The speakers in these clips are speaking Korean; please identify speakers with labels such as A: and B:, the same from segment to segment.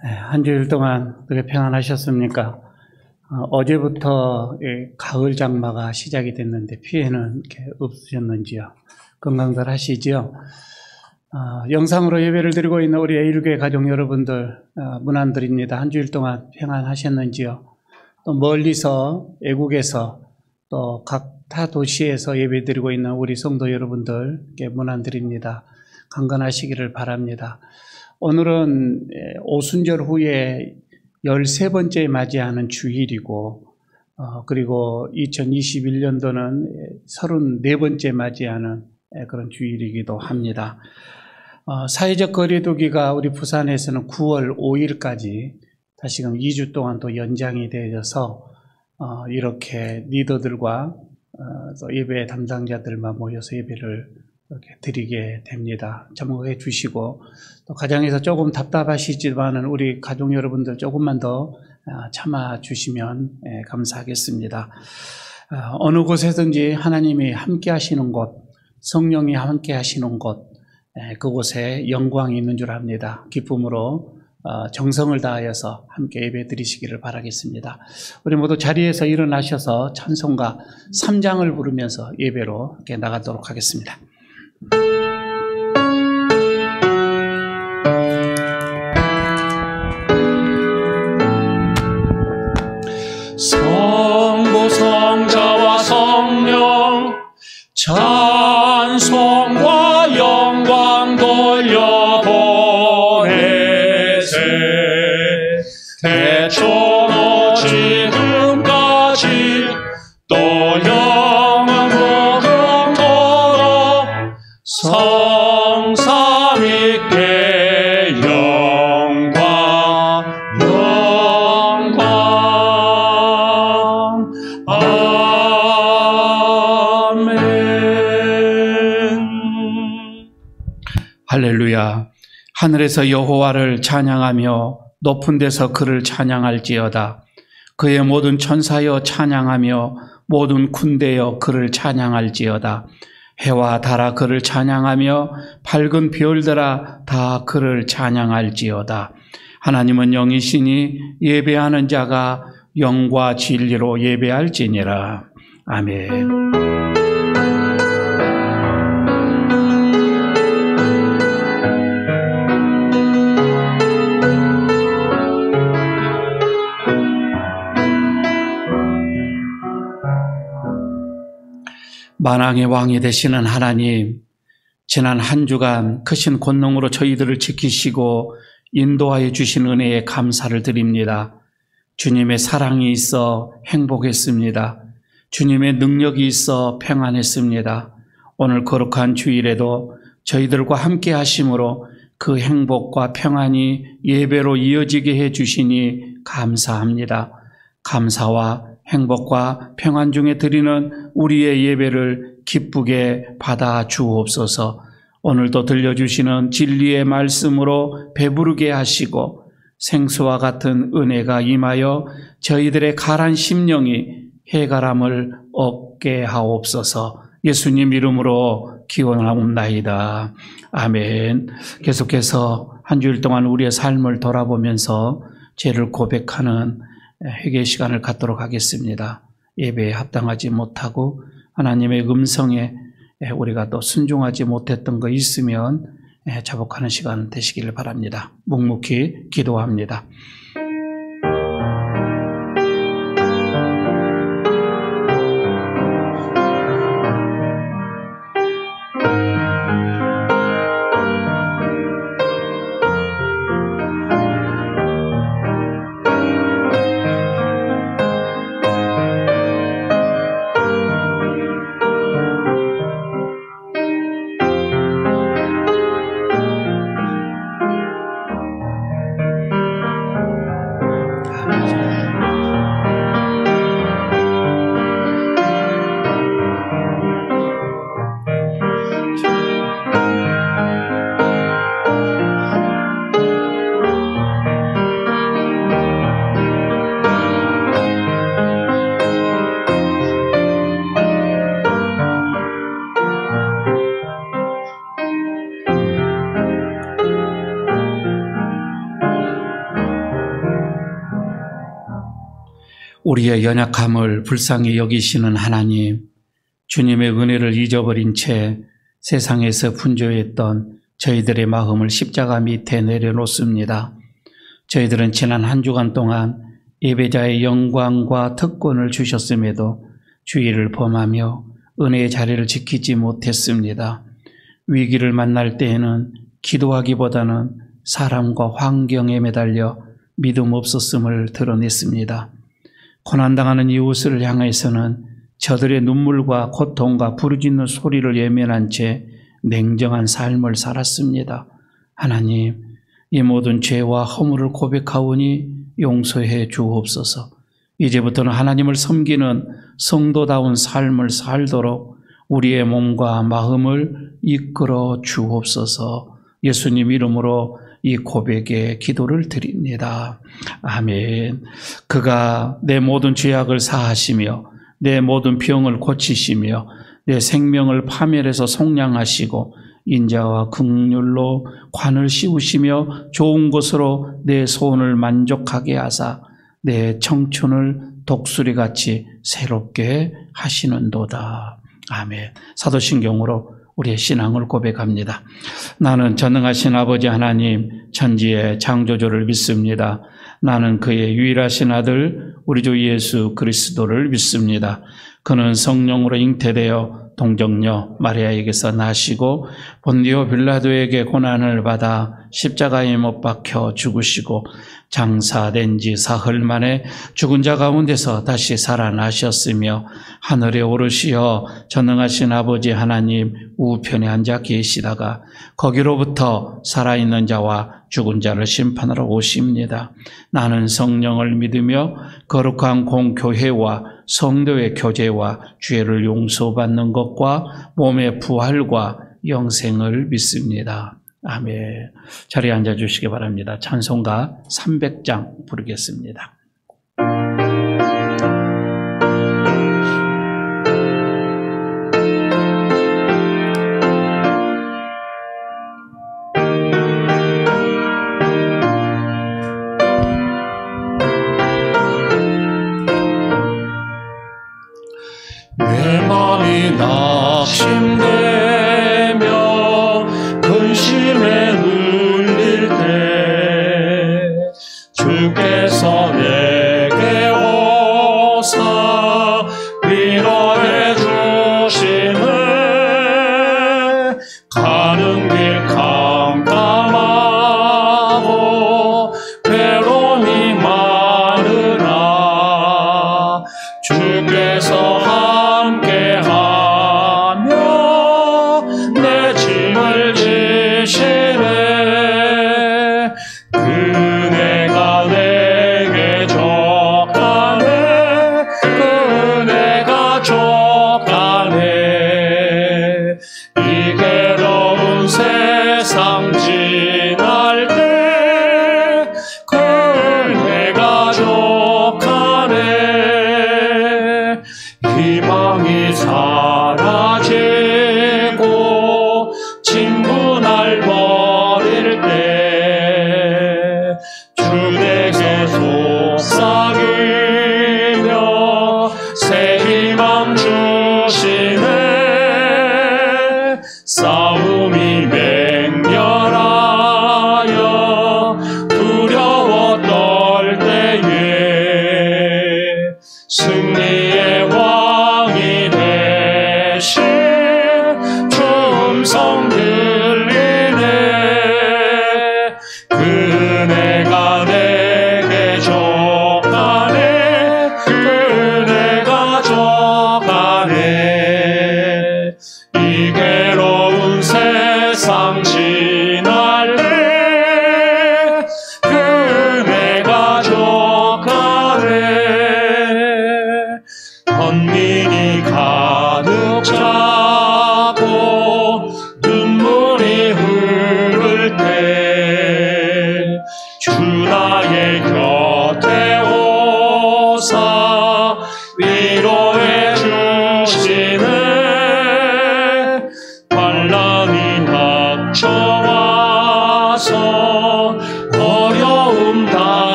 A: 한 주일 동안 어떻게 평안하셨습니까? 어제부터 가을 장마가 시작이 됐는데 피해는 이렇게 없으셨는지요? 건강들 하시지요? 영상으로 예배를 드리고 있는 우리 A1교회 가족 여러분들 문안드립니다. 한 주일 동안 평안하셨는지요? 또 멀리서 애국에서 또 각 타 도시에서 예배 드리고 있는 우리 성도 여러분들께 문안드립니다. 강건하시기를 바랍니다. 오늘은 오순절 후에 13번째 맞이하는 주일이고 그리고 2021년도는 34번째 맞이하는 그런 주일이기도 합니다. 사회적 거리두기가 우리 부산에서는 9월 5일까지 다시금 2주 동안 또 연장이 되어서 이렇게 리더들과 또 예배 담당자들만 모여서 예배를 이렇게 드리게 됩니다. 참고해 주시고 또 가정에서 조금 답답하시지만은 우리 가족 여러분들 조금만 더 참아 주시면 감사하겠습니다. 어느 곳에든지 하나님이 함께 하시는 곳, 성령이 함께 하시는 곳, 그곳에 영광이 있는 줄 압니다. 기쁨으로 정성을 다하여서 함께 예배 드리시기를 바라겠습니다. 우리 모두 자리에서 일어나셔서 찬송가 3장을 부르면서 예배로 이렇게 나가도록 하겠습니다.
B: 성부 성자와 성령 찬송과 영광 돌려보내세 태초로 지금까지 또 영원토록 성삼위께 영광 아멘.
C: 할렐루야. 하늘에서 여호와를 찬양하며 높은 데서 그를 찬양할지어다. 그의 모든 천사여 찬양하며 모든 군대여 그를 찬양할지어다. 해와 달아 그를 찬양하며 밝은 별들아 다 그를 찬양할지어다. 하나님은 영이시니 예배하는 자가 영과 진리로 예배할지니라. 아멘. 만왕의 왕이 되시는 하나님, 지난 한 주간 크신 권능으로 저희들을 지키시고 인도하여 주신 은혜에 감사를 드립니다. 주님의 사랑이 있어 행복했습니다. 주님의 능력이 있어 평안했습니다. 오늘 거룩한 주일에도 저희들과 함께 하심으로 그 행복과 평안이 예배로 이어지게 해 주시니 감사합니다. 감사와 행복과 평안 중에 드리는 우리의 예배를 기쁘게 받아 주옵소서. 오늘도 들려주시는 진리의 말씀으로 배부르게 하시고 생수와 같은 은혜가 임하여 저희들의 가란 심령이 해가람을 얻게 하옵소서. 예수님 이름으로 기원하옵나이다. 아멘. 계속해서 한 주일 동안 우리의 삶을 돌아보면서 죄를 고백하는 회개 시간을 갖도록 하겠습니다. 예배에 합당하지 못하고 하나님의 음성에 우리가 또 순종하지 못했던 거 있으면 자복하는 시간 되시기를 바랍니다. 묵묵히 기도합니다. 우리의 연약함을 불쌍히 여기시는 하나님, 주님의 은혜를 잊어버린 채 세상에서 분주했던 저희들의 마음을 십자가 밑에 내려놓습니다. 저희들은 지난 한 주간 동안 예배자의 영광과 특권을 주셨음에도 주의를 범하며 은혜의 자리를 지키지 못했습니다. 위기를 만날 때에는 기도하기보다는 사람과 환경에 매달려 믿음 없었음을 드러냈습니다. 고난당하는 이웃을 향해서는 저들의 눈물과 고통과 부르짖는 소리를 예면한 채 냉정한 삶을 살았습니다. 하나님, 이 모든 죄와 허물을 고백하오니 용서해 주옵소서. 이제부터는 하나님을 섬기는 성도다운 삶을 살도록 우리의 몸과 마음을 이끌어 주옵소서. 예수님 이름으로 이 고백에 기도를 드립니다. 아멘. 그가 내 모든 죄악을 사하시며 내 모든 병을 고치시며 내 생명을 파멸해서 속량하시고 인자와 긍휼로 관을 씌우시며 좋은 것으로 내 소원을 만족하게 하사 내 청춘을 독수리같이 새롭게 하시는도다. 아멘. 사도신경으로 우리의 신앙을 고백합니다. 나는 전능하신 아버지 하나님 천지의 창조주를 믿습니다. 나는 그의 유일하신 아들 우리 주 예수 그리스도를 믿습니다. 그는 성령으로 잉태되어 동정녀 마리아에게서 나시고 본디오 빌라도에게 고난을 받아 십자가에 못 박혀 죽으시고 장사된 지 사흘 만에 죽은 자 가운데서 다시 살아나셨으며 하늘에 오르시어 전능하신 아버지 하나님 우편에 앉아 계시다가 거기로부터 살아있는 자와 죽은 자를 심판하러 오십니다. 나는 성령을 믿으며 거룩한 공교회와 성도의 교제와 죄를 용서받는 것과 몸의 부활과 영생을 믿습니다. 아멘. 자리에 앉아주시기 바랍니다. 찬송가 300장 부르겠습니다.
B: 내 맘이 낙심되며 근심에 눌릴 때 주께서 내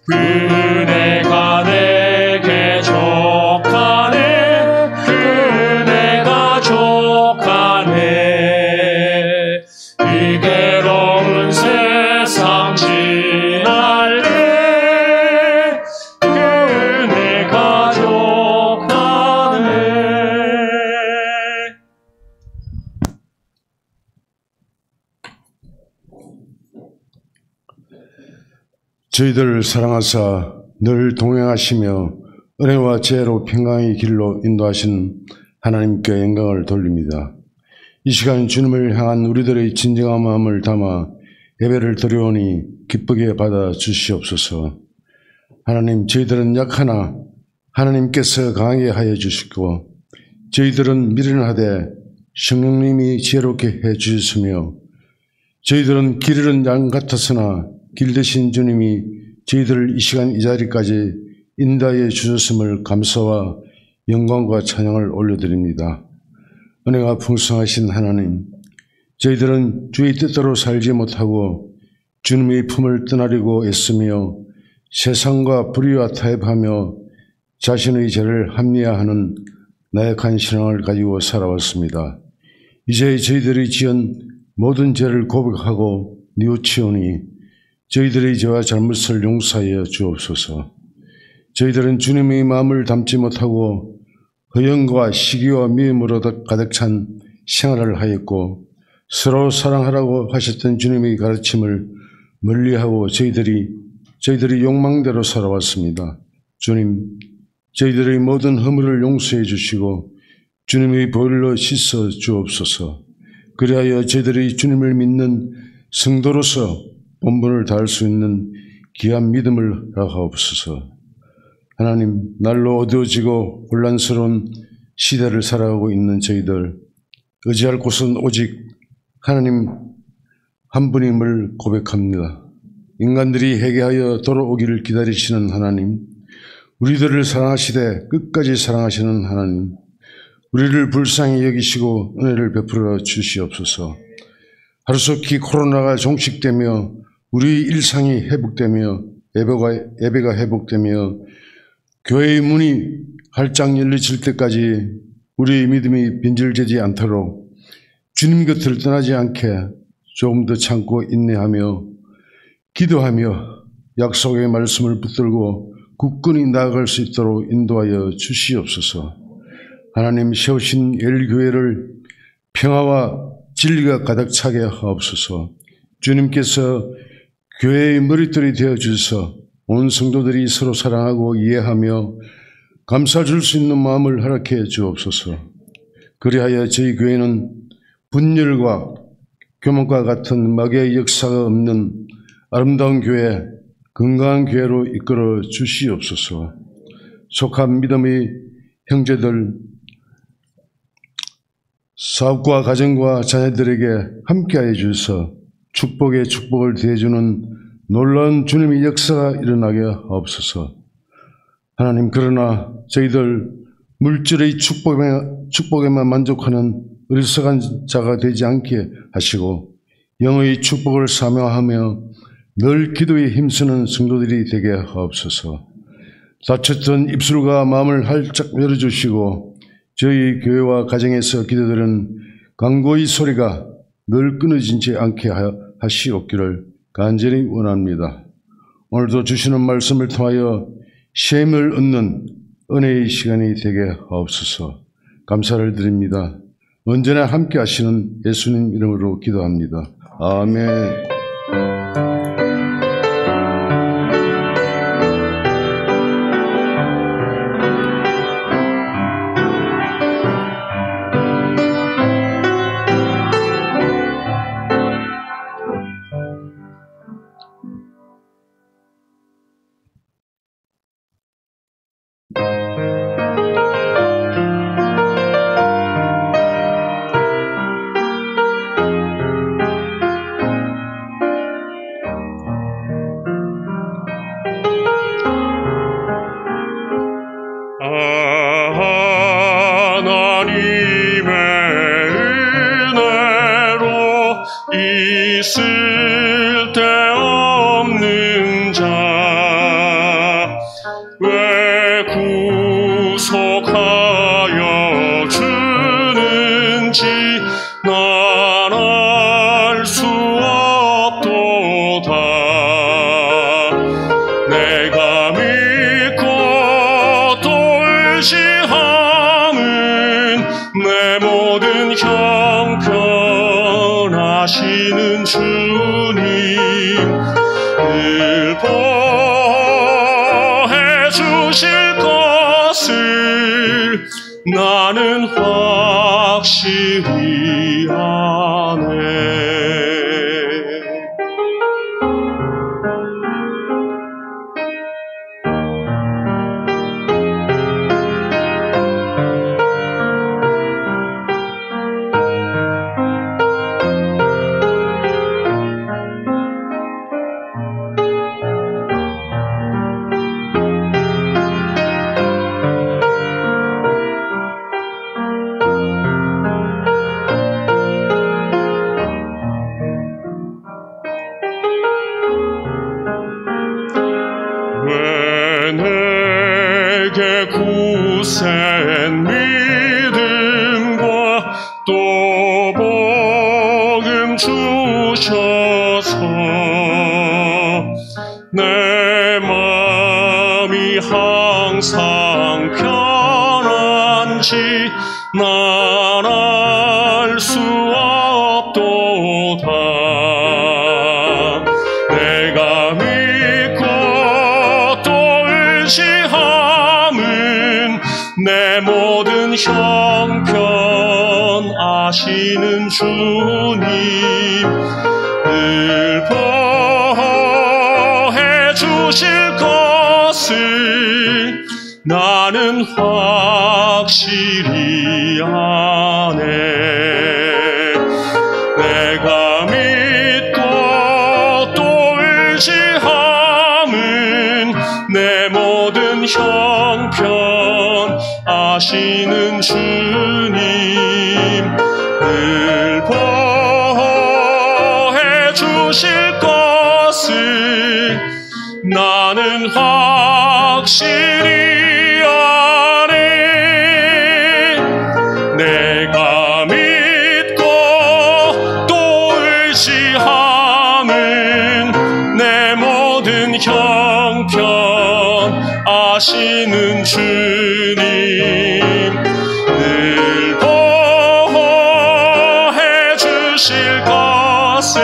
B: 그 은혜가 내게 족하네. 그 은혜가 족하네. 이 괴로운 세상 지날래. 그 은혜가 족하네.
D: 저희들을 사랑하사 늘 동행하시며 은혜와 지혜로 평강의 길로 인도하신 하나님께 영광을 돌립니다. 이 시간 주님을 향한 우리들의 진정한 마음을 담아 예배를 드려오니 기쁘게 받아 주시옵소서. 하나님, 저희들은 약하나 하나님께서 강하게 하여 주시고 저희들은 미련하되 성령님이 지혜롭게 해 주셨으며 저희들은 길 잃은 양 같았으나 길 대신 주님이 저희들을 이 시간 이 자리까지 인도하여 주셨음을 감사와 영광과 찬양을 올려드립니다. 은혜가 풍성하신 하나님, 저희들은 주의 뜻대로 살지 못하고 주님의 품을 떠나려고 애쓰며 세상과 불의와 타협하며 자신의 죄를 합리화하는 나약한 신앙을 가지고 살아왔습니다. 이제 저희들이 지은 모든 죄를 고백하고 뉘우치오니 저희들의 죄와 잘못을 용서하여 주옵소서. 저희들은 주님의 마음을 담지 못하고 허영과 시기와 미움으로 가득 찬 생활을 하였고 서로 사랑하라고 하셨던 주님의 가르침을 멀리하고 저희들이 욕망대로 살아왔습니다. 주님, 저희들의 모든 허물을 용서해 주시고 주님의 보혈로 씻어 주옵소서. 그리하여 저희들이 주님을 믿는 성도로서 본분을 다할 수 있는 귀한 믿음을 허락하옵소서. 하나님, 날로 어두워지고 혼란스러운 시대를 살아가고 있는 저희들, 의지할 곳은 오직 하나님 한 분임을 고백합니다. 인간들이 회개하여 돌아오기를 기다리시는 하나님, 우리들을 사랑하시되 끝까지 사랑하시는 하나님, 우리를 불쌍히 여기시고 은혜를 베풀어 주시옵소서. 하루속히 코로나가 종식되며 우리 일상이 회복되며 예배가 회복되며 교회의 문이 활짝 열려질 때까지 우리의 믿음이 빈절되지 않도록 주님 곁을 떠나지 않게 조금 더 참고 인내하며 기도하며 약속의 말씀을 붙들고 굳건히 나아갈 수 있도록 인도하여 주시옵소서. 하나님, 세우신 열교회를 평화와 진리가 가득 차게 하옵소서. 주님께서 교회의 머릿돌이 되어 주셔서 온 성도들이 서로 사랑하고 이해하며 감사 줄 수 있는 마음을 허락해 주옵소서. 그리하여 저희 교회는 분열과 교만과 같은 마귀의 역사가 없는 아름다운 교회, 건강한 교회로 이끌어 주시옵소서. 속한 믿음의 형제들, 사업과 가정과 자녀들에게 함께하여 주셔서 축복에 축복을 더해주는 놀라운 주님의 역사가 일어나게 하옵소서. 하나님, 그러나 저희들 물질의 축복에만 만족하는 어리석은 자가 되지 않게 하시고 영의 축복을 사모하며 늘 기도에 힘쓰는 성도들이 되게 하옵소서. 다쳤던 입술과 마음을 활짝 열어주시고 저희 교회와 가정에서 기도드리는 간구의 소리가 늘 끊어지지 않게 하시옵기를 간절히 원합니다. 오늘도 주시는 말씀을 통하여 쉼을 얻는 은혜의 시간이 되게 하옵소서. 감사를 드립니다. 언제나 함께 하시는 예수님 이름으로 기도합니다. 아멘.
B: 하나님의 은혜로 있을 데 없는 자 구속하여 주는지 난 알 수 없도다. 내가 믿고 또 의지함은 내 모든 형편하시는 주님 늘 보해 주실 것을 나는 확실히 아네. 왜 내게 굳센 믿음과 또 복음 주셔서 내 마음이 항상 편한지 난 알 수 없도다. 내가 믿고 또 의지함은 내 모든 형편 아시는 주님 늘 보해 주실 것을 나는 확실히 아네. 내가 믿고 또 의지함은 내 모든 형편 아시는 주님 늘 보해 주실 것을 나는 확실히 아네. 내가 믿고 또 의지함은 내 모든 형편 아시는 주님 늘 보호해 주실 것을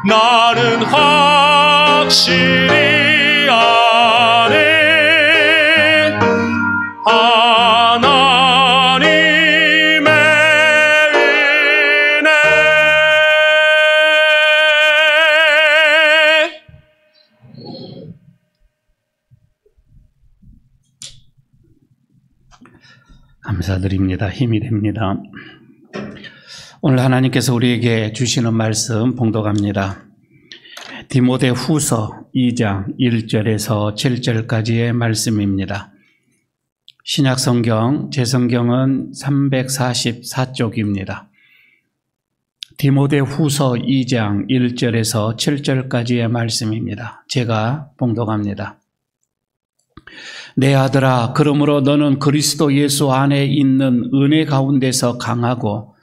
B: 나는 확실히 아네. 하나님의 은혜.
C: 감사드립니다. 힘이 됩니다. 오늘 하나님께서 우리에게 주시는 말씀 봉독합니다. 디모데 후서 2장 1절에서 7절까지의 말씀입니다. 신약성경, 제 성경은 344쪽입니다. 디모데 후서 2장 1절에서 7절까지의 말씀입니다. 제가 봉독합니다. 내 아들아, 그러므로 너는 그리스도 예수 안에 있는 은혜 가운데서 강하고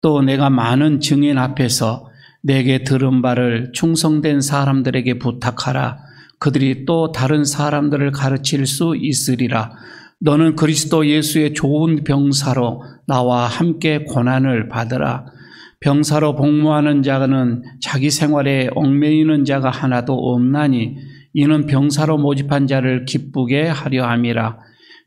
C: 또 내가 많은 증인 앞에서 내게 들은 바를 충성된 사람들에게 부탁하라. 그들이 또 다른 사람들을 가르칠 수 있으리라. 너는 그리스도 예수의 좋은 병사로 나와 함께 고난을 받으라. 병사로 복무하는 자는 자기 생활에 얽매이는 자가 하나도 없나니 이는 병사로 모집한 자를 기쁘게 하려 함이라.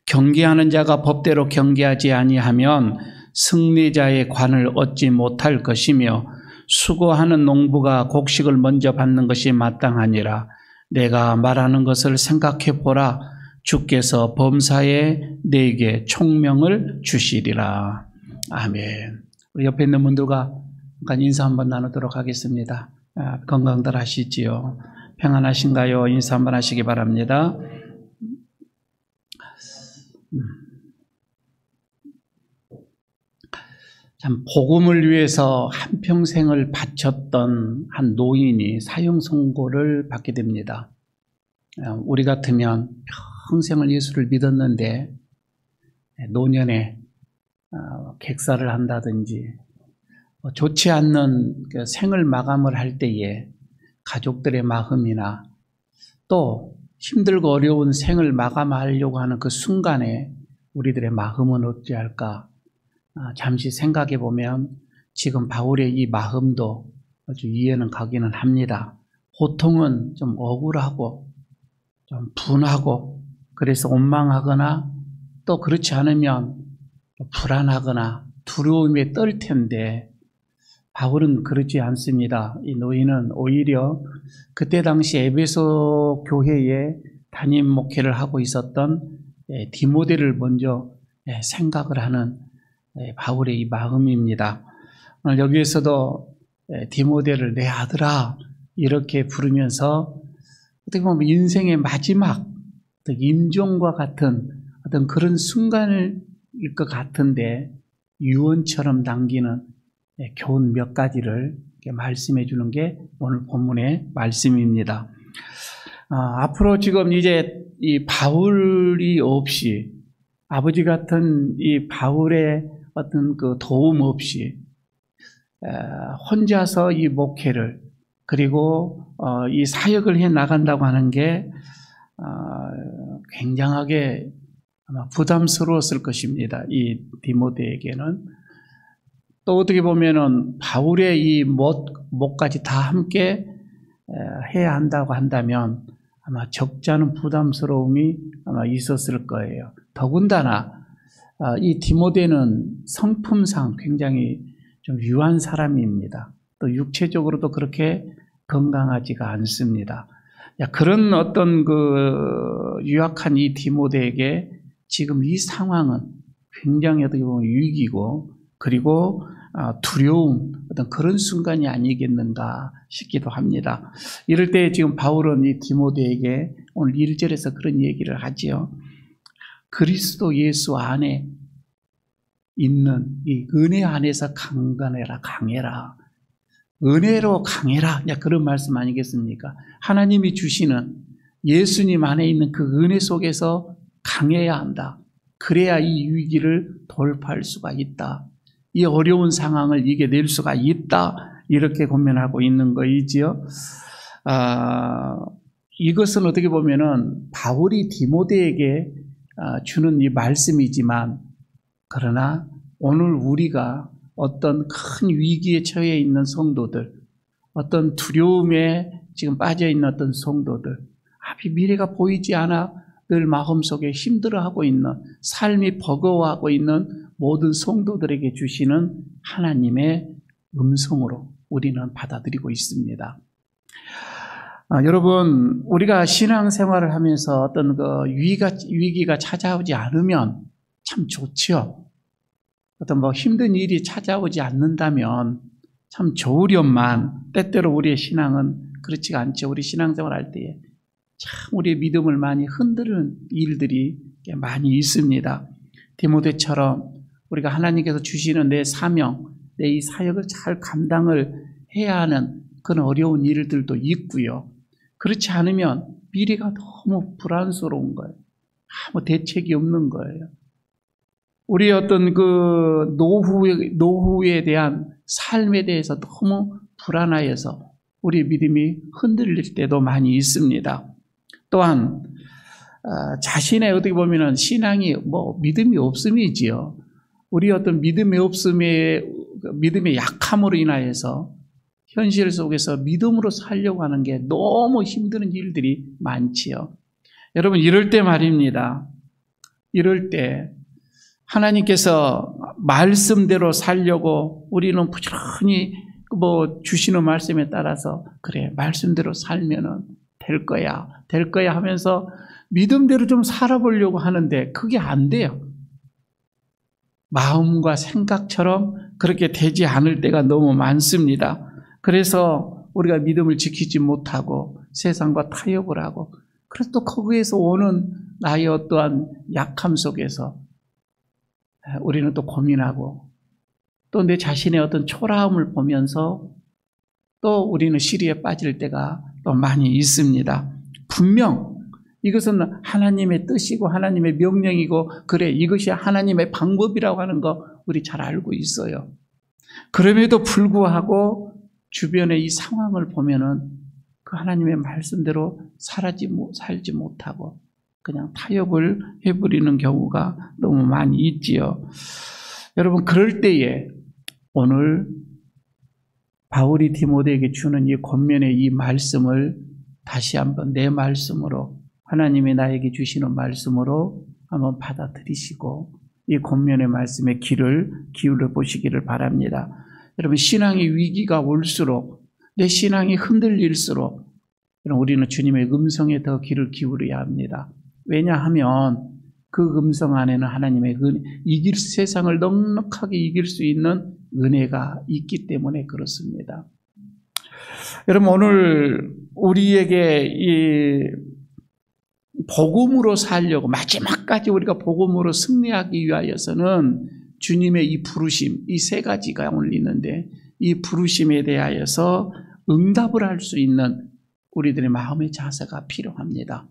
C: 경계하는 자가 법대로 경계하지 아니하면 승리자의 관을 얻지 못할 것이며 수고하는 농부가 곡식을 먼저 받는 것이 마땅하니라. 내가 말하는 것을 생각해 보라. 주께서 범사에 내게 총명을 주시리라. 아멘. 우리 옆에 있는 분들과 잠깐 인사 한번 나누도록 하겠습니다. 건강들 하시지요? 평안하신가요? 인사 한번 하시기 바랍니다. 참 복음을 위해서 한평생을 바쳤던 한 노인이 사형 선고를 받게 됩니다.
A: 우리 같으면 평생을 예수를 믿었는데 노년에 객사를 한다든지 좋지 않는 그 생을 마감을 할 때에 가족들의 마음이나 또 힘들고 어려운 생을 마감하려고 하는 그 순간에 우리들의 마음은 어찌할까? 잠시 생각해 보면 지금 바울의 이 마음도 아주 이해는 가기는 합니다. 보통은 좀 억울하고 좀 분하고 그래서 원망하거나 또 그렇지 않으면 불안하거나 두려움에 떨 텐데 바울은 그러지 않습니다. 이 노인은 오히려 그때 당시 에베소 교회에 담임 목회를 하고 있었던 디모데를 먼저 생각을 하는 바울의 이 마음입니다. 오늘 여기에서도 디모데를 내 아들아 이렇게 부르면서 어떻게 보면 인생의 마지막 임종과 같은 어떤 그런 순간일 것 같은데 유언처럼 남기는 교훈 몇 가지를 말씀해 주는 게 오늘 본문의 말씀입니다. 앞으로 지금 이제 이 바울이 없이 아버지 같은 이 바울의 어떤 그 도움 없이 혼자서 이 목회를 그리고 이 사역을 해 나간다고 하는 게 굉장하게 아마 부담스러웠을 것입니다. 이 디모데에게는. 또 어떻게 보면은 바울의 이 못까지 다 함께 해야 한다고 한다면 아마 적지 않은 부담스러움이 아마 있었을 거예요. 더군다나 이 디모데는 성품상 굉장히 좀 유한 사람입니다. 또 육체적으로도 그렇게 건강하지가 않습니다. 그런 어떤 그 유약한 이 디모데에게 지금 이 상황은 굉장히 어떻게 보면 위기고 그리고 두려움 어떤 그런 순간이 아니겠는가 싶기도 합니다. 이럴 때 지금 바울은 이 디모데에게 오늘 1절에서 그런 얘기를 하지요. 그리스도 예수 안에 있는 이 은혜 안에서 강해라. 은혜로 강해라. 그런 말씀 아니겠습니까? 하나님이 주시는 예수님 안에 있는 그 은혜 속에서 강해야 한다. 그래야 이 위기를 돌파할 수가 있다. 이 어려운 상황을 이겨낼 수가 있다. 이렇게 고민하고 있는 거이지요. 이것은 어떻게 보면은 바울이 디모데에게 주는 이 말씀이지만 그러나 오늘 우리가 어떤 큰 위기에 처해 있는 성도들, 어떤 두려움에 지금 빠져 있는 어떤 성도들, 미래가 보이지 않아 늘 마음속에 힘들어하고 있는 삶이 버거워하고 있는 모든 성도들에게 주시는 하나님의 음성으로 우리는 받아들이고 있습니다. 여러분, 우리가 신앙생활을 하면서 어떤 그 위기가 찾아오지 않으면 참 좋죠. 어떤 힘든 일이 찾아오지 않는다면 참 좋으련만 때때로 우리의 신앙은 그렇지가 않죠. 우리 신앙생활 할 때에 참 우리의 믿음을 많이 흔드는 일들이 많이 있습니다. 디모데처럼 우리가 하나님께서 주시는 내 사명, 내 이 사역을 잘 감당을 해야 하는 그런 어려운 일들도 있고요. 그렇지 않으면 미래가 너무 불안스러운 거예요. 아무 대책이 없는 거예요. 우리 어떤 그 노후에 대한 삶에 대해서 너무 불안하여서 우리 믿음이 흔들릴 때도 많이 있습니다. 또한 자신의 어떻게 보면은 신앙이 믿음이 없음이지요. 우리 어떤 믿음의 약함으로 인하여서 현실 속에서 믿음으로 살려고 하는 게 너무 힘든 일들이 많지요. 여러분, 이럴 때 말입니다. 이럴 때 하나님께서 말씀대로 살려고 우리는 부지런히 주시는 말씀에 따라서 그래 말씀대로 살면은 될 거야 하면서 믿음대로 좀 살아보려고 하는데 그게 안 돼요. 마음과 생각처럼 그렇게 되지 않을 때가 너무 많습니다. 그래서 우리가 믿음을 지키지 못하고 세상과 타협을 하고 그래서 또 거기에서 오는 나의 어떠한 약함 속에서 우리는 또 고민하고 또 내 자신의 어떤 초라함을 보면서 또 우리는 시리에 빠질 때가 또 많이 있습니다. 분명 이것은 하나님의 뜻이고 하나님의 명령이고 그래 이것이 하나님의 방법이라고 하는 거 우리 잘 알고 있어요. 그럼에도 불구하고 주변의 이 상황을 보면은 그 하나님의 말씀대로 살지 못하고 그냥 타협을 해버리는 경우가 너무 많이 있지요. 여러분 그럴 때에 오늘 바울이 디모데에게 주는 이 권면의 이 말씀을 다시 한번 내 말씀으로 하나님이 나에게 주시는 말씀으로 한번 받아들이시고 이 권면의 말씀에 귀를 기울여 보시기를 바랍니다. 여러분 신앙의 위기가 올수록 내 신앙이 흔들릴수록 우리는 주님의 음성에 더 귀를 기울여야 합니다. 왜냐하면 그 음성 안에는 하나님의 세상을 넉넉하게 이길 수 있는 은혜가 있기 때문에 그렇습니다. 여러분 오늘 우리에게 이 복음으로 살려고 마지막까지 우리가 복음으로 승리하기 위하여서는 주님의 이 부르심, 이 세 가지가 오늘 있는데 이 부르심에 대하여서 응답을 할 수 있는 우리들의 마음의 자세가 필요합니다.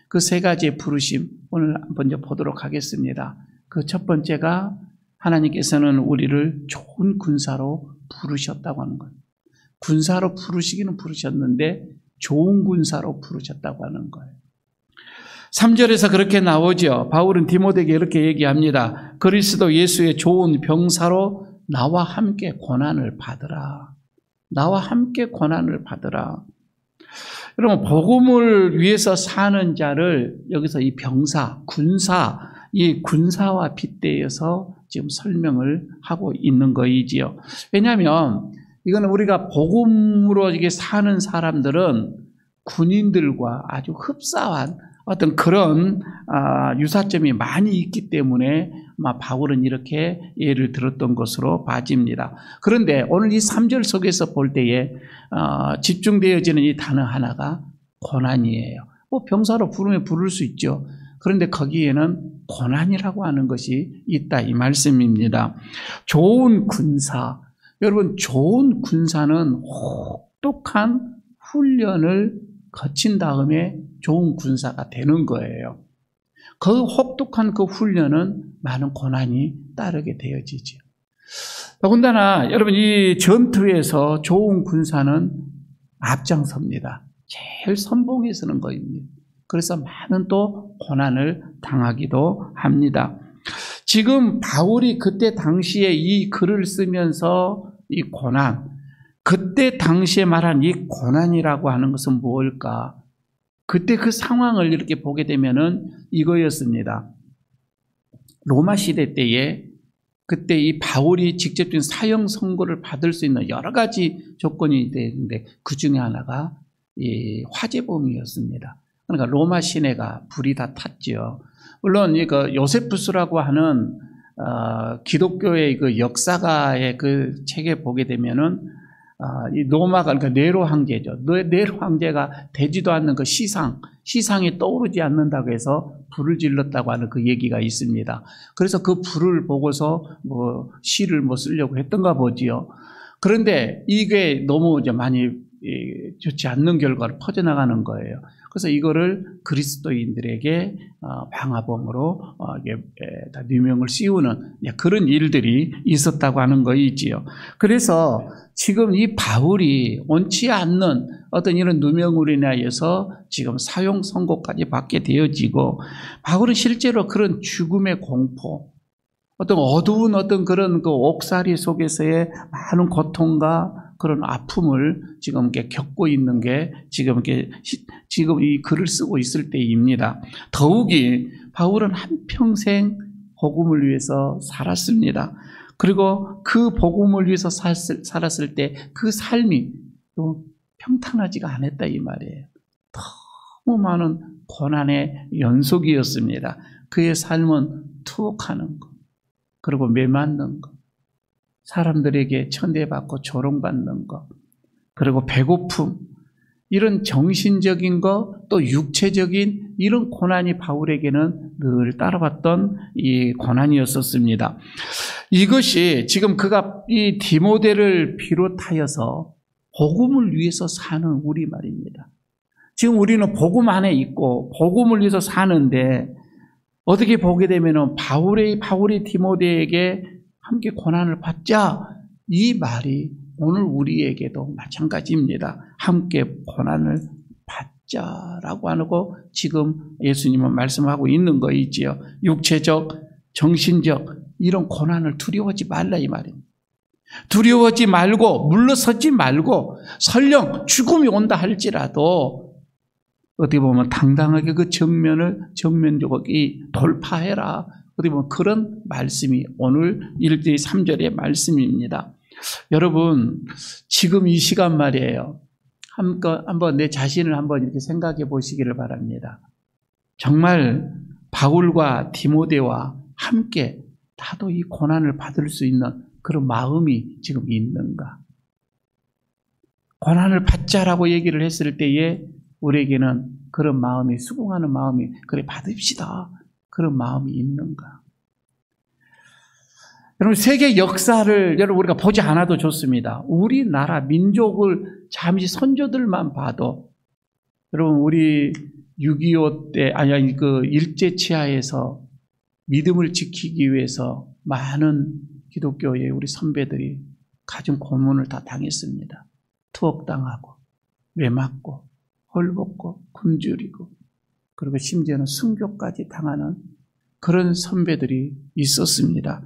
A: 그 세 가지의 부르심 오늘 먼저 보도록 하겠습니다. 그 첫 번째가 하나님께서는 우리를 좋은 군사로 부르셨다고 하는 거예요. 군사로 부르시기는 부르셨는데 좋은 군사로 부르셨다고 하는 거예요. 3절에서 그렇게 나오죠. 바울은 디모데에게 이렇게 얘기합니다. 그리스도 예수의 좋은 병사로 나와 함께 고난을 받으라. 나와 함께 고난을 받으라. 여러분 복음을 위해서 사는 자를 여기서 이 병사, 군사, 이 군사와 빗대어서 지금 설명을 하고 있는 거이지요. 왜냐하면 이거는 우리가 복음으로 이게 사는 사람들은 군인들과 아주 흡사한 어떤 그런 유사점이 많이 있기 때문에 아마 바울은 이렇게 예를 들었던 것으로 봐집니다. 그런데 오늘 이 3절 속에서 볼 때에 집중되어지는 이 단어 하나가 고난이에요. 뭐 병사로 부르면 부를 수 있죠. 그런데 거기에는 고난이라고 하는 것이 있다 이 말씀입니다. 좋은 군사, 여러분 좋은 군사는 혹독한 훈련을 거친 다음에 좋은 군사가 되는 거예요. 그 혹독한 그 훈련은 많은 고난이 따르게 되어지죠. 더군다나 여러분 이 전투에서 좋은 군사는 앞장섭니다. 제일 선봉에 서는 거입니다. 그래서 많은 또 고난을 당하기도 합니다. 지금 바울이 그때 당시에 이 글을 쓰면서 이 고난, 그때 당시에 말한 이 고난이라고 하는 것은 무엇일까? 그때 그 상황을 이렇게 보게 되면은 이거였습니다. 로마 시대 때에 그때 이 바울이 직접적인 사형 선고를 받을 수 있는 여러 가지 조건이 되는데 그 중에 하나가 이 화재범이었습니다. 그러니까 로마 시내가 불이 다 탔죠. 물론 이거 요세푸스라고 하는 기독교의 그 역사가의 그 책에 보게 되면은 이 로마가 그러니까 네로 황제죠. 네로 황제가 되지도 않는 그 시상이 떠오르지 않는다고 해서 불을 질렀다고 하는 그 얘기가 있습니다. 그래서 그 불을 보고서 뭐 시를 뭐 쓰려고 했던가 보지요. 그런데 이게 너무 이제 많이 좋지 않는 결과로 퍼져나가는 거예요. 그래서 이거를 그리스도인들에게 방화범으로 다 누명을 씌우는 그런 일들이 있었다고 하는 거이지요. 그래서 지금 이 바울이 원치 않는 어떤 이런 누명으로 인하여서 지금 사형 선고까지 받게 되어지고 바울은 실제로 그런 죽음의 공포, 어떤 어두운 어떤 그런 그 옥살이 속에서의 많은 고통과 그런 아픔을 지금 이렇게 겪고 있는 게 지금 이 글을 쓰고 있을 때입니다. 더욱이 바울은 한평생 복음을 위해서 살았습니다. 그리고 그 복음을 위해서 살았을 때 그 삶이 또 평탄하지가 않았다 이 말이에요. 너무 많은 고난의 연속이었습니다. 그의 삶은 투옥하는 것, 그리고 매맞는 것, 사람들에게 천대받고 조롱받는 것, 그리고 배고픔, 이런 정신적인 것, 또 육체적인 이런 고난이 바울에게는 늘 따라왔던 이 고난이었었습니다. 이것이 지금 그가 이 디모데를 비롯하여서 복음을 위해서 사는 우리 말입니다. 지금 우리는 복음 안에 있고 복음을 위해서 사는데 어떻게 보게 되면은 바울이 디모데에게 함께 고난을 받자, 이 말이 오늘 우리에게도 마찬가지입니다. 함께 고난을 받자라고 하고 지금 예수님은 말씀하고 있는 거 있지요. 육체적, 정신적 이런 고난을 두려워하지 말라 이 말입니다. 두려워하지 말고 물러서지 말고 설령 죽음이 온다 할지라도 어떻게 보면 당당하게 그 정면적으로 돌파해라. 어떻게 보면 그런 말씀이 오늘 1절 3절의 말씀입니다. 여러분 지금 이 시간 말이에요. 한번 내 자신을 한번 이렇게 생각해 보시기를 바랍니다. 정말 바울과 디모데와 함께 나도 이 고난을 받을 수 있는 그런 마음이 지금 있는가? 고난을 받자라고 얘기를 했을 때에 우리에게는 그런 마음이, 수긍하는 마음이, 그래 받읍시다, 그런 마음이 있는가? 여러분 세계 역사를 여러분 우리가 보지 않아도 좋습니다. 우리나라 민족을 잠시 선조들만 봐도 여러분 우리 6.25 때 그 일제치하에서 믿음을 지키기 위해서 많은 기독교의 우리 선배들이 가진 고문을 다 당했습니다. 투옥당하고 매맞고 헐벗고 굶주리고 그리고 심지어는 순교까지 당하는 그런 선배들이 있었습니다.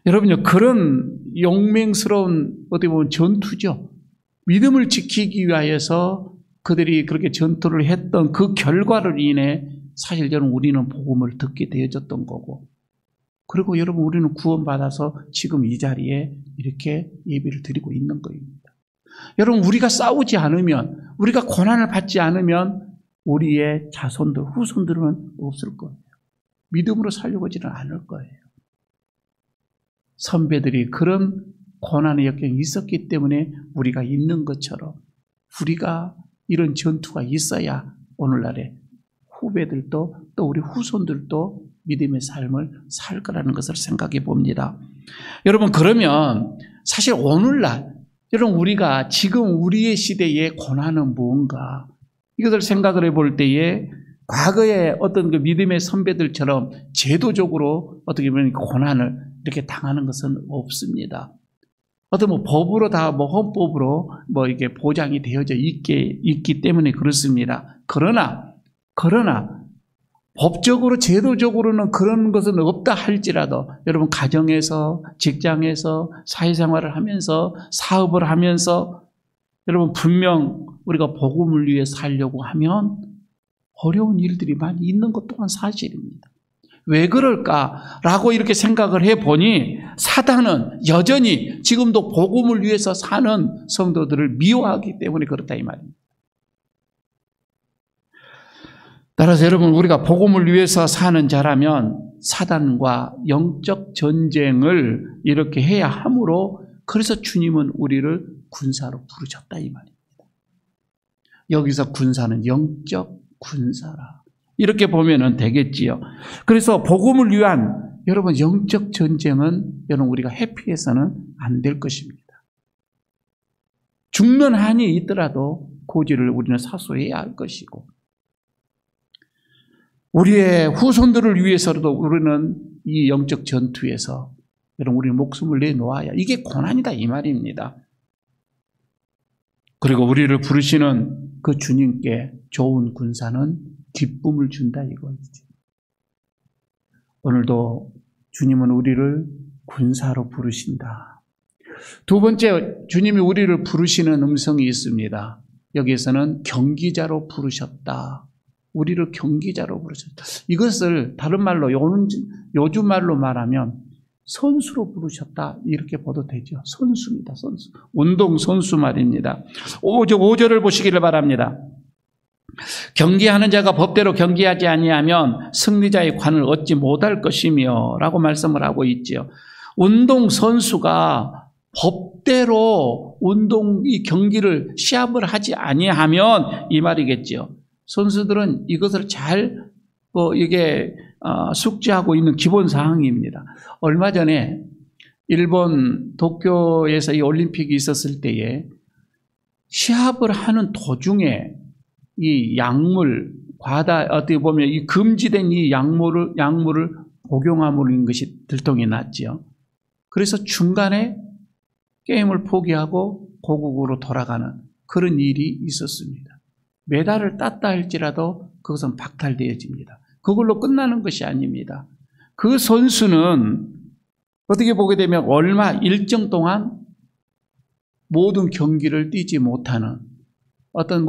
A: 여러분요, 그런 용맹스러운 어떻게 보면 전투죠. 믿음을 지키기 위하여서 그들이 그렇게 전투를 했던 그 결과를 인해 사실 여러분 우리는 복음을 듣게 되어졌던 거고, 그리고 여러분 우리는 구원받아서 지금 이 자리에 이렇게 예배를 드리고 있는 거입니다. 여러분 우리가 싸우지 않으면, 우리가 고난을 받지 않으면 우리의 자손들, 후손들은 없을 거예요. 믿음으로 살려고 하지는 않을 거예요. 선배들이 그런 고난의 역경이 있었기 때문에 우리가 있는 것처럼 우리가 이런 전투가 있어야 오늘날에 후배들도 또 우리 후손들도 믿음의 삶을 살 거라는 것을 생각해 봅니다. 여러분 그러면 사실 오늘날 여러분 우리가 지금 우리의 시대의 고난은 무언가, 이것을 생각을 해볼 때에 과거에 어떤 그 믿음의 선배들처럼 제도적으로 어떻게 보면 고난을 이렇게 당하는 것은 없습니다. 어떤 법으로 다 헌법으로 이게 보장이 되어져 있기 때문에 그렇습니다. 그러나 법적으로 제도적으로는 그런 것은 없다 할지라도 여러분 가정에서, 직장에서, 사회생활을 하면서, 사업을 하면서 여러분 분명 우리가 복음을 위해 살려고 하면 어려운 일들이 많이 있는 것 또한 사실입니다. 왜 그럴까라고 이렇게 생각을 해보니 사단은 여전히 지금도 복음을 위해서 사는 성도들을 미워하기 때문에 그렇다 이 말입니다. 따라서 여러분 우리가 복음을 위해서 사는 자라면 사단과 영적 전쟁을 이렇게 해야 하므로, 그래서 주님은 우리를 군사로 부르셨다 이 말입니다. 여기서 군사는 영적 군사라, 이렇게 보면 되겠지요. 그래서 복음을 위한 여러분 영적 전쟁은 여러분 우리가 회피해서는 안 될 것입니다. 죽는 한이 있더라도 고지를 우리는 사수해야 할 것이고, 우리의 후손들을 위해서라도 우리는 이 영적 전투에서 여러분 우리는 목숨을 내놓아야, 이게 고난이다 이 말입니다. 그리고 우리를 부르시는 그 주님께 좋은 군사는 기쁨을 준다 이거지. 오늘도 주님은 우리를 군사로 부르신다. 두 번째, 주님이 우리를 부르시는 음성이 있습니다. 여기에서는 경기자로 부르셨다. 우리를 경기자로 부르셨다. 이것을 다른 말로 요즘 말로 말하면 선수로 부르셨다 이렇게 봐도 되죠. 선수입니다. 선수. 운동 선수 말입니다. 5절을 보시기를 바랍니다. 경기하는 자가 법대로 경기하지 아니하면 승리자의 관을 얻지 못할 것이며 라고 말씀을 하고 있죠. 운동 선수가 법대로 이 경기를 시합을 하지 아니하면 이 말이겠죠. 선수들은 이것을 잘 이게 숙지하고 있는 기본 사항입니다. 얼마 전에 일본 도쿄에서 이 올림픽이 있었을 때에 시합을 하는 도중에 이 약물, 어떻게 보면 이 금지된 이 약물을 복용함으로 것이 들통이 났죠. 그래서 중간에 게임을 포기하고 고국으로 돌아가는 그런 일이 있었습니다. 메달을 땄다 할지라도 그것은 박탈되어집니다. 그걸로 끝나는 것이 아닙니다. 그 선수는 어떻게 보게 되면 일정 동안 모든 경기를 뛰지 못하는 어떤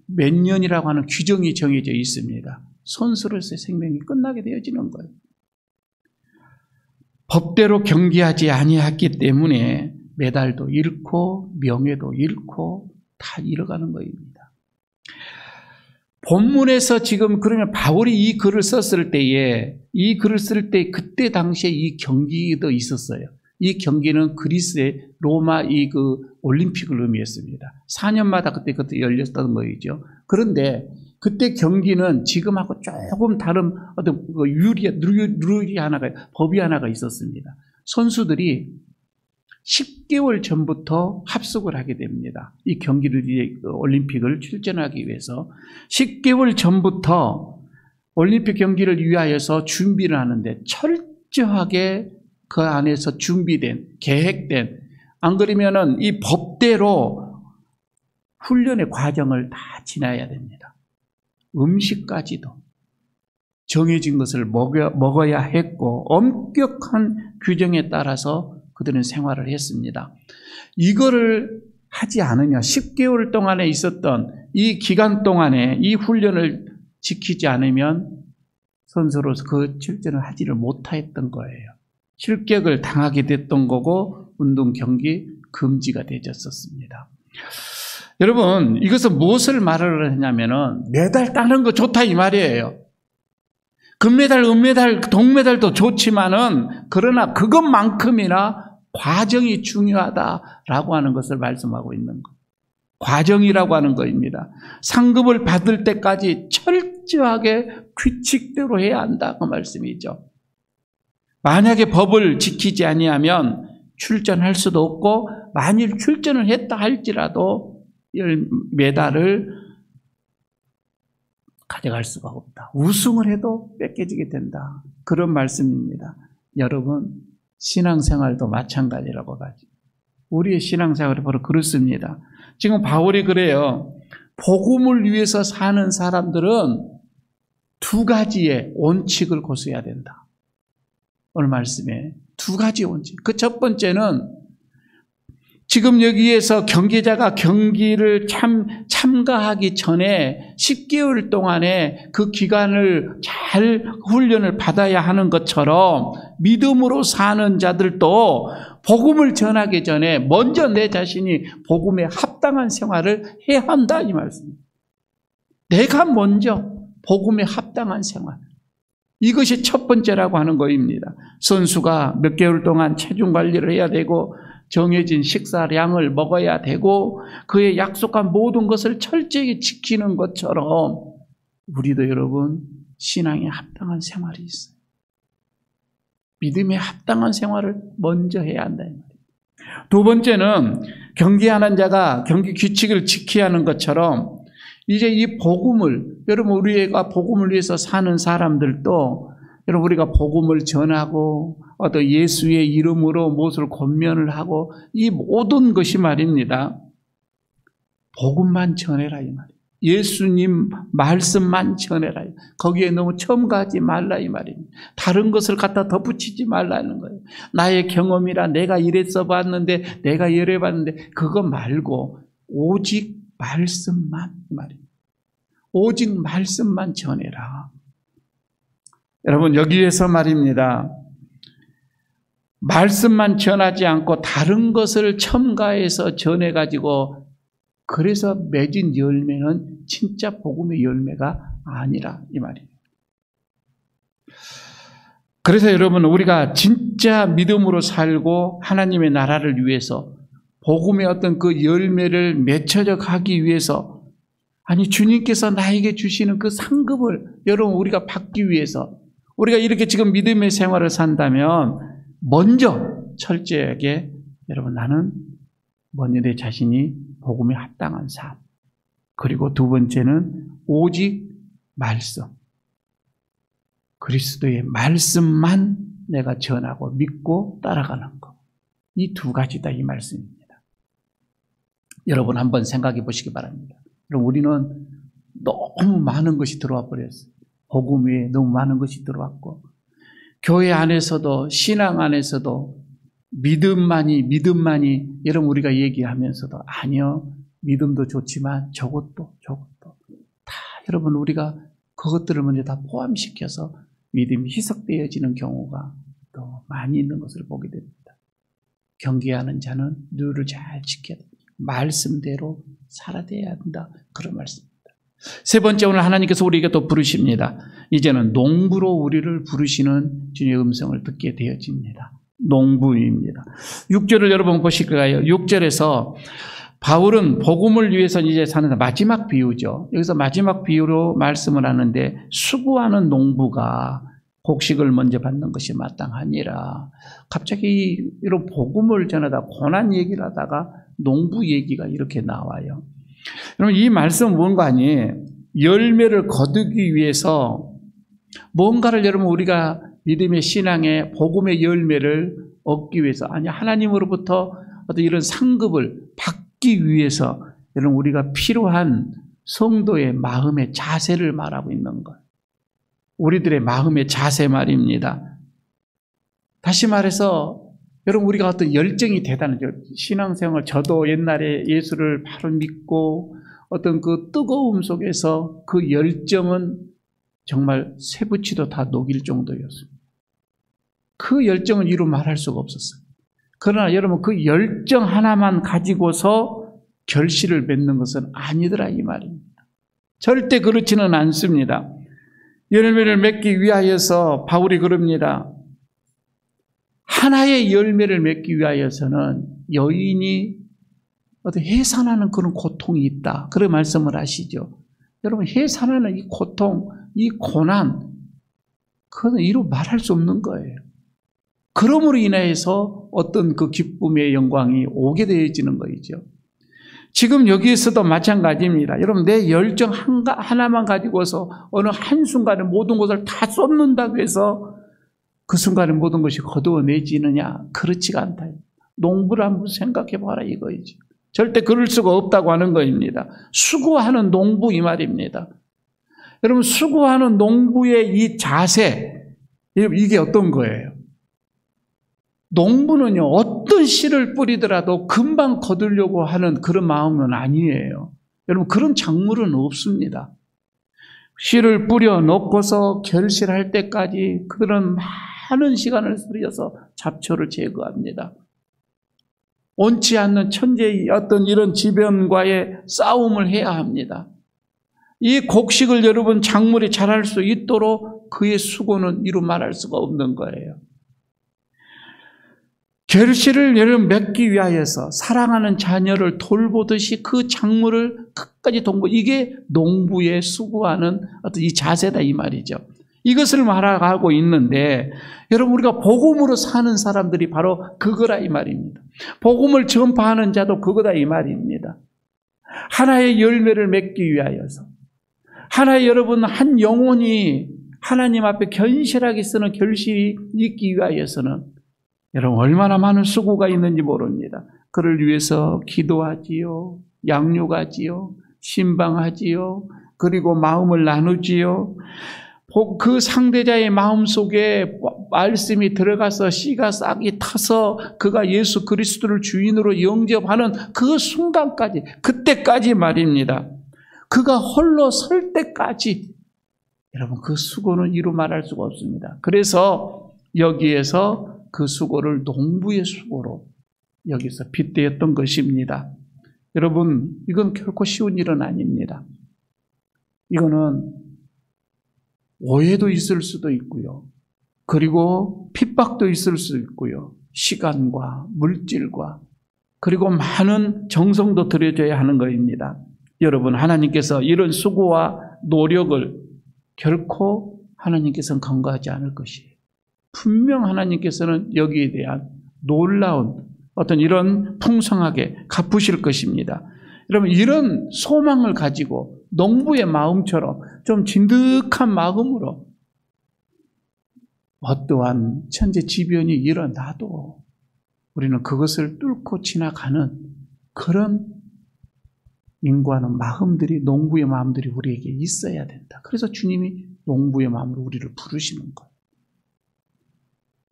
A: 몇 년이라고 하는 규정이 정해져 있습니다. 선수로서의 생명이 끝나게 되어지는 거예요. 법대로 경기하지 아니했기 때문에 메달도 잃고 명예도 잃고 다 잃어가는 것입니다. 본문에서 지금 그러면 바울이 이 글을 썼을 때에 그때 당시에 이 경기도 있었어요. 이 경기는 그리스의 로마 올림픽을 의미했습니다. 4년마다 그때 열렸던 거이죠. 그런데 그때 경기는 지금하고 조금 다른 어떤 법이 하나가 있었습니다. 선수들이 10개월 전부터 합숙을 하게 됩니다. 이 올림픽을 출전하기 위해서 10개월 전부터 올림픽 경기를 위하여서 준비를 하는데 철저하게 그 안에서 준비된, 계획된, 안 그러면은 이 법대로 훈련의 과정을 다 지나야 됩니다. 음식까지도 정해진 것을 먹어야 했고 엄격한 규정에 따라서 그들은 생활을 했습니다. 이거를 하지 않으면 10개월 동안에 있었던 이 기간 동안에 이 훈련을 지키지 않으면 선수로서 그 출전을 하지를 못했던 거예요. 실격을 당하게 됐던 거고 운동 경기 금지가 되었었습니다. 여러분, 이것은 무엇을 말을 하냐면은 메달 따는 거 좋다 이 말이에요. 금메달, 은메달, 동메달도 좋지만은 그러나 그것만큼이나 과정이 중요하다라고 하는 것을 말씀하고 있는 것. 과정이라고 하는 것입니다. 상급을 받을 때까지 철저하게 규칙대로 해야 한다 그 말씀이죠. 만약에 법을 지키지 아니하면 출전할 수도 없고 만일 출전을 했다 할지라도 메달을 가져갈 수가 없다. 우승을 해도 뺏겨지게 된다. 그런 말씀입니다. 여러분, 신앙생활도 마찬가지라고 하죠. 우리의 신앙생활이 바로 그렇습니다. 지금 바울이 그래요. 복음을 위해서 사는 사람들은 두 가지의 원칙을 고수해야 된다. 오늘 말씀에 두 가지 원칙. 그 첫 번째는 지금 여기에서 경기자가 경기를 참가하기 전에 10개월 동안에 그 기간을 잘 훈련을 받아야 하는 것처럼 믿음으로 사는 자들도 복음을 전하기 전에 먼저 내 자신이 복음에 합당한 생활을 해야 한다 이 말씀입니다. 내가 먼저 복음에 합당한 생활. 이것이 첫 번째라고 하는 것입니다. 선수가 몇 개월 동안 체중 관리를 해야 되고 정해진 식사량을 먹어야 되고 그의 약속한 모든 것을 철저히 지키는 것처럼 우리도 여러분 신앙에 합당한 생활이 있어요. 믿음에 합당한 생활을 먼저 해야 한다. 두 번째는 경기하는 자가 경기 규칙을 지켜야 하는 것처럼 이제 이 복음을 여러분 우리가 복음을 위해서 사는 사람들도 여러분 우리가 복음을 전하고 어떤 예수의 이름으로 무엇을 권면을 하고 이 모든 것이 말입니다. 복음만 전해라 이 말이에요. 예수님 말씀만 전해라. 거기에 너무 첨가하지 말라 이 말입니다. 다른 것을 갖다 덧붙이지 말라는 거예요. 나의 경험이라 내가 이랬어 봤는데 내가 이래 봤는데 그거 말고 오직 말씀만 이 말입니다. 오직 말씀만 전해라. 여러분 여기에서 말입니다. 말씀만 전하지 않고 다른 것을 첨가해서 전해가지고 그래서 맺은 열매는 진짜 복음의 열매가 아니라 이 말입니다. 그래서 여러분 우리가 진짜 믿음으로 살고 하나님의 나라를 위해서 복음의 어떤 그 열매를 맺혀져 가기 위해서 아니 주님께서 나에게 주시는 그 상급을 여러분 우리가 받기 위해서 우리가 이렇게 지금 믿음의 생활을 산다면 먼저 철저하게 여러분 나는 먼저 내 자신이 복음에 합당한 삶 그리고 두 번째는 오직 말씀. 그리스도의 말씀만 내가 전하고 믿고 따라가는 것. 이 두 가지다 이 말씀입니다. 여러분 한번 생각해 보시기 바랍니다. 그럼 우리는 너무 많은 것이 들어와 버렸어요. 복음 위에 너무 많은 것이 들어왔고 교회 안에서도 신앙 안에서도 믿음만이 여러분 우리가 얘기하면서도 아니요. 믿음도 좋지만 저것도 다 여러분 우리가 그것들을 먼저 다 포함시켜서 믿음이 희석되어지는 경우가 더 많이 있는 것을 보게 됩니다. 경계하는 자는 룰을 잘 지켜야 됩니다. 말씀대로 살아야 한다. 그런 말씀입니다. 세 번째, 오늘 하나님께서 우리에게 또 부르십니다. 이제는 농부로 우리를 부르시는 주님의 음성을 듣게 되어집니다. 농부입니다. 6절을 여러분 보실까요? 6절에서 바울은 복음을 위해서 이제 사는 마지막 비유죠. 여기서 마지막 비유로 말씀을 하는데 수고하는 농부가 곡식을 먼저 받는 것이 마땅하니라. 갑자기 이런 복음을 전하다 고난 얘기를 하다가 농부 얘기가 이렇게 나와요. 여러분 이 말씀은 뭔가 아니에요. 열매를 거두기 위해서 뭔가를 여러분 우리가 믿음의 신앙의 복음의 열매를 얻기 위해서 아니 하나님으로부터 어떤 이런 상급을 받기 위해서 여러분 우리가 필요한 성도의 마음의 자세를 말하고 있는 것. 우리들의 마음의 자세 말입니다. 다시 말해서 여러분 우리가 어떤 열정이 대단하죠. 신앙생활 저도 옛날에 예수를 바로 믿고 어떤 그 뜨거움 속에서 그 열정은 정말 쇠붙이도 다 녹일 정도였습니다. 그 열정은 이루 말할 수가 없었어요. 그러나 여러분 그 열정 하나만 가지고서 결실을 맺는 것은 아니더라 이 말입니다. 절대 그렇지는 않습니다. 열매를 맺기 위하여서 바울이 그럽니다. 하나의 열매를 맺기 위하여서는 여인이 어떤 해산하는 그런 고통이 있다. 그런 말씀을 하시죠. 여러분 해산하는 이 고통, 이 고난 그건 이루 말할 수 없는 거예요. 그러므로 인해서 어떤 그 기쁨의 영광이 오게 되어지는 거이죠. 지금 여기에서도 마찬가지입니다. 여러분 내 열정 하나만 가지고서 어느 한순간에 모든 것을 다 쏟는다고 해서 그 순간에 모든 것이 거두어내지느냐? 그렇지가 않다. 농부를 한번 생각해 봐라 이거이죠. 절대 그럴 수가 없다고 하는 것입니다. 수고하는 농부 이 말입니다. 여러분 수고하는 농부의 이 자세 이게 어떤 거예요? 농부는요 어떤 씨를 뿌리더라도 금방 거두려고 하는 그런 마음은 아니에요. 여러분 그런 작물은 없습니다. 씨를 뿌려 놓고서 결실할 때까지 그들은 많은 시간을 들여서 잡초를 제거합니다. 원치 않는 천재의 어떤 이런 지변과의 싸움을 해야 합니다. 이 곡식을 여러분 작물이 자랄 수 있도록 그의 수고는 이루 말할 수가 없는 거예요. 결실을 여러분 맺기 위하여서 사랑하는 자녀를 돌보듯이 그 작물을 끝까지 돕고 이게 농부의 수고하는 어떤 이 자세다 이 말이죠. 이것을 말하고 있는데 여러분 우리가 복음으로 사는 사람들이 바로 그거라 이 말입니다. 복음을 전파하는 자도 그거다 이 말입니다. 하나의 열매를 맺기 위하여서 하나의 여러분 한 영혼이 하나님 앞에 견실하게 쓰는 결실이 있기 위하여서는 여러분 얼마나 많은 수고가 있는지 모릅니다. 그를 위해서 기도하지요. 양육하지요. 신방하지요. 그리고 마음을 나누지요. 그 상대자의 마음속에 말씀이 들어가서 씨가 싹이 타서 그가 예수 그리스도를 주인으로 영접하는 그 순간까지 그때까지 말입니다. 그가 홀로 설 때까지 여러분 그 수고는 이루 말할 수가 없습니다. 그래서 여기에서 그 수고를 농부의 수고로 여기서 빗대었던 것입니다. 여러분 이건 결코 쉬운 일은 아닙니다. 이거는 오해도 있을 수도 있고요. 그리고 핍박도 있을 수 있고요. 시간과 물질과 그리고 많은 정성도 들여져야 하는 것입니다. 여러분 하나님께서 이런 수고와 노력을 결코 하나님께서는 간과하지 않을 것이에요. 분명 하나님께서는 여기에 대한 놀라운 어떤 이런 풍성하게 갚으실 것입니다. 여러분 이런 소망을 가지고 농부의 마음처럼 좀 진득한 마음으로 어떠한 천재지변이 일어나도 우리는 그것을 뚫고 지나가는 그런 인과하는 마음들이, 농부의 마음들이 우리에게 있어야 된다. 그래서 주님이 농부의 마음으로 우리를 부르시는 거예요.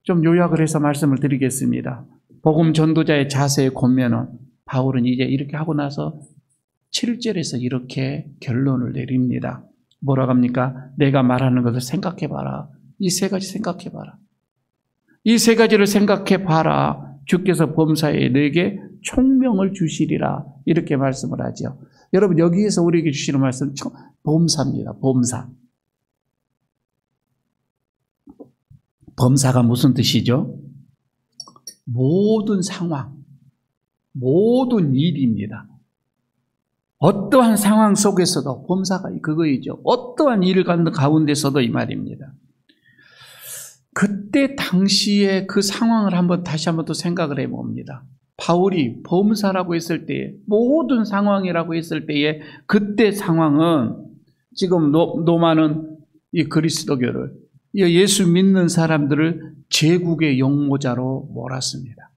A: 좀 요약을 해서 말씀을 드리겠습니다. 복음 전도자의 자세의 권면은 바울은 이제 이렇게 하고 나서 7절에서 이렇게 결론을 내립니다. 뭐라고 합니까? 내가 말하는 것을 생각해봐라. 이 세 가지 생각해봐라. 이 세 가지를 생각해봐라. 주께서 범사에 내게 총명을 주시리라. 이렇게 말씀을 하죠. 여러분 여기에서 우리에게 주시는 말씀은 범사입니다. 범사. 범사가 무슨 뜻이죠? 모든 상황, 모든 일입니다. 어떠한 상황 속에서도 범사가 그거이죠. 어떠한 일 가운데서도 이 말입니다. 그때 당시에 그 상황을 다시 한번 또 생각을 해봅니다. 바울이 범사라고 했을 때에, 모든 상황이라고 했을 때에 그때 상황은 지금 로마는 이 그리스도교를, 예수 믿는 사람들을 제국의 용모자로 몰았습니다.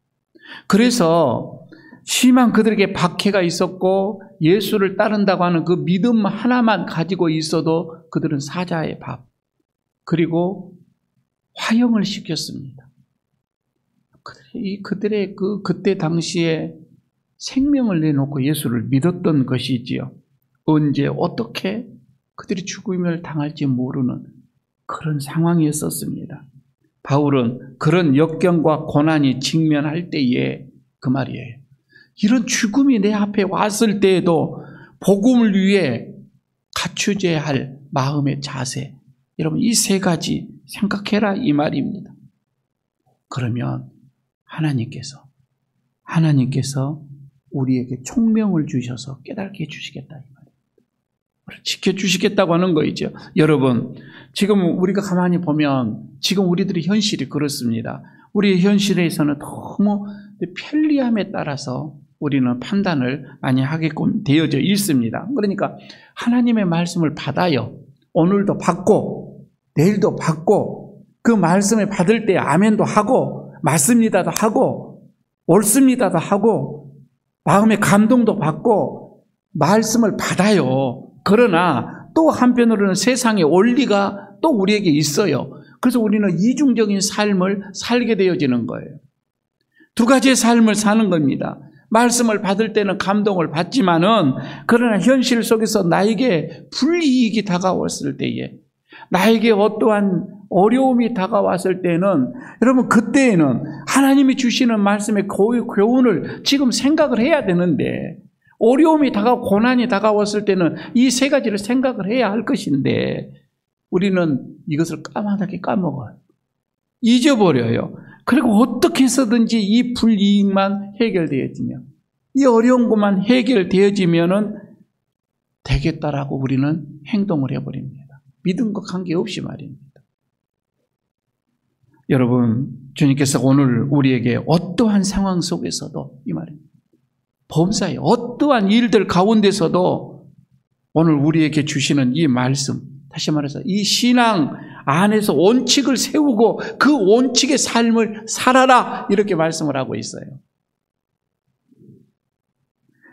A: 그래서 심한 그들에게 박해가 있었고 예수를 따른다고 하는 그 믿음 하나만 가지고 있어도 그들은 사자의 밥, 그리고 화형을 시켰습니다. 그들의 그때 당시에 생명을 내놓고 예수를 믿었던 것이지요. 언제 어떻게 그들이 죽음을 당할지 모르는 그런 상황이었었습니다. 바울은 그런 역경과 고난이 직면할 때에 그 말이에요. 이런 죽음이 내 앞에 왔을 때에도 복음을 위해 갖추어야 할 마음의 자세, 여러분 이 세 가지 생각해라 이 말입니다. 그러면 하나님께서 우리에게 총명을 주셔서 깨닫게 해주시겠다 이 말입니다. 우리를 지켜주시겠다고 하는 거이죠. 여러분 지금 우리가 가만히 보면 지금 우리들의 현실이 그렇습니다. 우리의 현실에서는 너무 편리함에 따라서 우리는 판단을 많이 하게끔 되어져 있습니다. 그러니까 하나님의 말씀을 받아요. 오늘도 받고 내일도 받고 그 말씀을 받을 때 아멘도 하고 맞습니다도 하고 옳습니다도 하고 마음의 감동도 받고 말씀을 받아요. 그러나 또 한편으로는 세상의 원리가 또 우리에게 있어요. 그래서 우리는 이중적인 삶을 살게 되어지는 거예요. 두 가지의 삶을 사는 겁니다. 말씀을 받을 때는 감동을 받지만은 그러나 현실 속에서 나에게 불이익이 다가왔을 때에, 나에게 어떠한 어려움이 다가왔을 때는 여러분 그때에는 하나님이 주시는 말씀의 교훈을 지금 생각을 해야 되는데, 어려움이 다가오고 고난이 다가왔을 때는 이 세 가지를 생각을 해야 할 것인데 우리는 이것을 까마득히 까먹어요. 잊어버려요. 그리고 어떻게 해서든지 이 불이익만 해결되어지면, 이 어려운 것만 해결되어지면은 되겠다라고 우리는 행동을 해버립니다. 믿음과 관계없이 말입니다. 여러분, 주님께서 오늘 우리에게 어떠한 상황 속에서도 이 말입니다. 범사에 어떠한 일들 가운데서도 오늘 우리에게 주시는 이 말씀, 다시 말해서 이 신앙 안에서 원칙을 세우고 그 원칙의 삶을 살아라, 이렇게 말씀을 하고 있어요.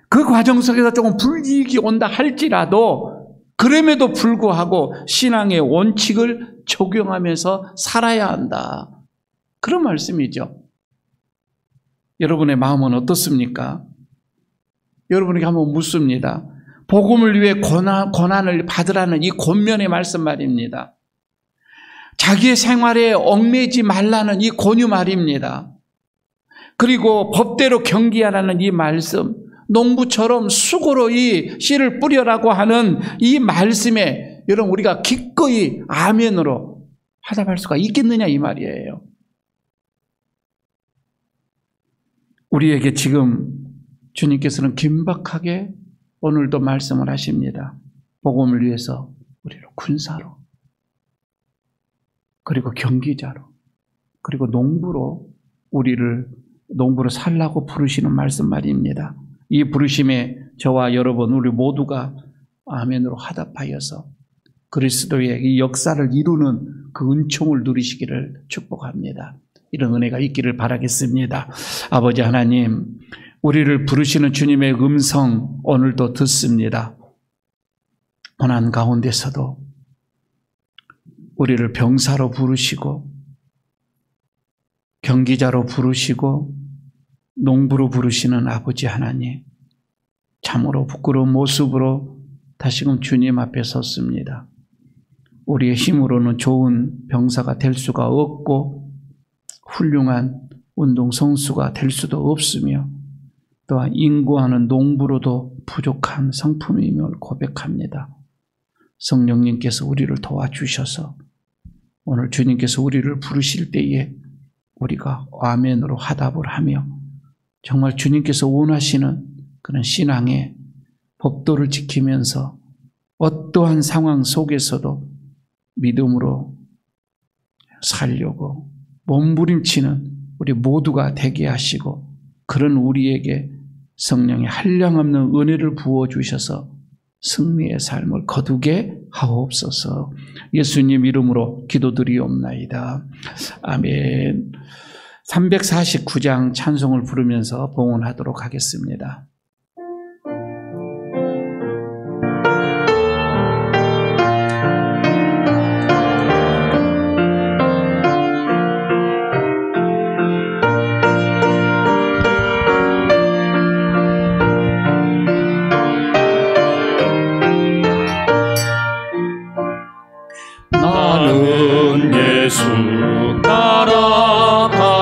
A: 그 과정 속에서 조금 불이익이 온다 할지라도 그럼에도 불구하고 신앙의 원칙을 적용하면서 살아야 한다, 그런 말씀이죠. 여러분의 마음은 어떻습니까? 여러분에게 한번 묻습니다. 복음을 위해 고난을 받으라는 이 권면의 말씀 말입니다. 자기의 생활에 얽매이지 말라는 이 권유 말입니다. 그리고 법대로 경기하라는 이 말씀, 농부처럼 수고로 이 씨를 뿌려라고 하는 이 말씀에 여러분 우리가 기꺼이 아멘으로 화답할 수가 있겠느냐 이 말이에요. 우리에게 지금 주님께서는 긴박하게 오늘도 말씀을 하십니다. 복음을 위해서 우리를 군사로, 그리고 경기자로, 그리고 농부로 살라고 부르시는 말씀 말입니다. 이 부르심에 저와 여러분 우리 모두가 아멘으로 화답하여서 그리스도의 이 역사를 이루는 그 은총을 누리시기를 축복합니다. 이런 은혜가 있기를 바라겠습니다. 아버지 하나님, 우리를 부르시는 주님의 음성 오늘도 듣습니다. 고난 가운데서도 우리를 병사로 부르시고 경기자로 부르시고 농부로 부르시는 아버지 하나님, 참으로 부끄러운 모습으로 다시금 주님 앞에 섰습니다. 우리의 힘으로는 좋은 병사가 될 수가 없고 훌륭한 운동선수가 될 수도 없으며 또한 인구하는 농부로도 부족한 성품임을 고백합니다. 성령님께서 우리를 도와주셔서 오늘 주님께서 우리를 부르실 때에 우리가 아멘으로 화답을 하며 정말 주님께서 원하시는 그런 신앙의 법도를 지키면서 어떠한 상황 속에서도 믿음으로 살려고 몸부림치는 우리 모두가 되게 하시고 그런 우리에게 성령의 한량없는 은혜를 부어주셔서 승리의 삶을 거두게 하옵소서. 예수님 이름으로 기도드리옵나이다. 아멘. 349장 찬송을 부르면서 봉헌하도록 하겠습니다.
B: 나는 예수 따라가는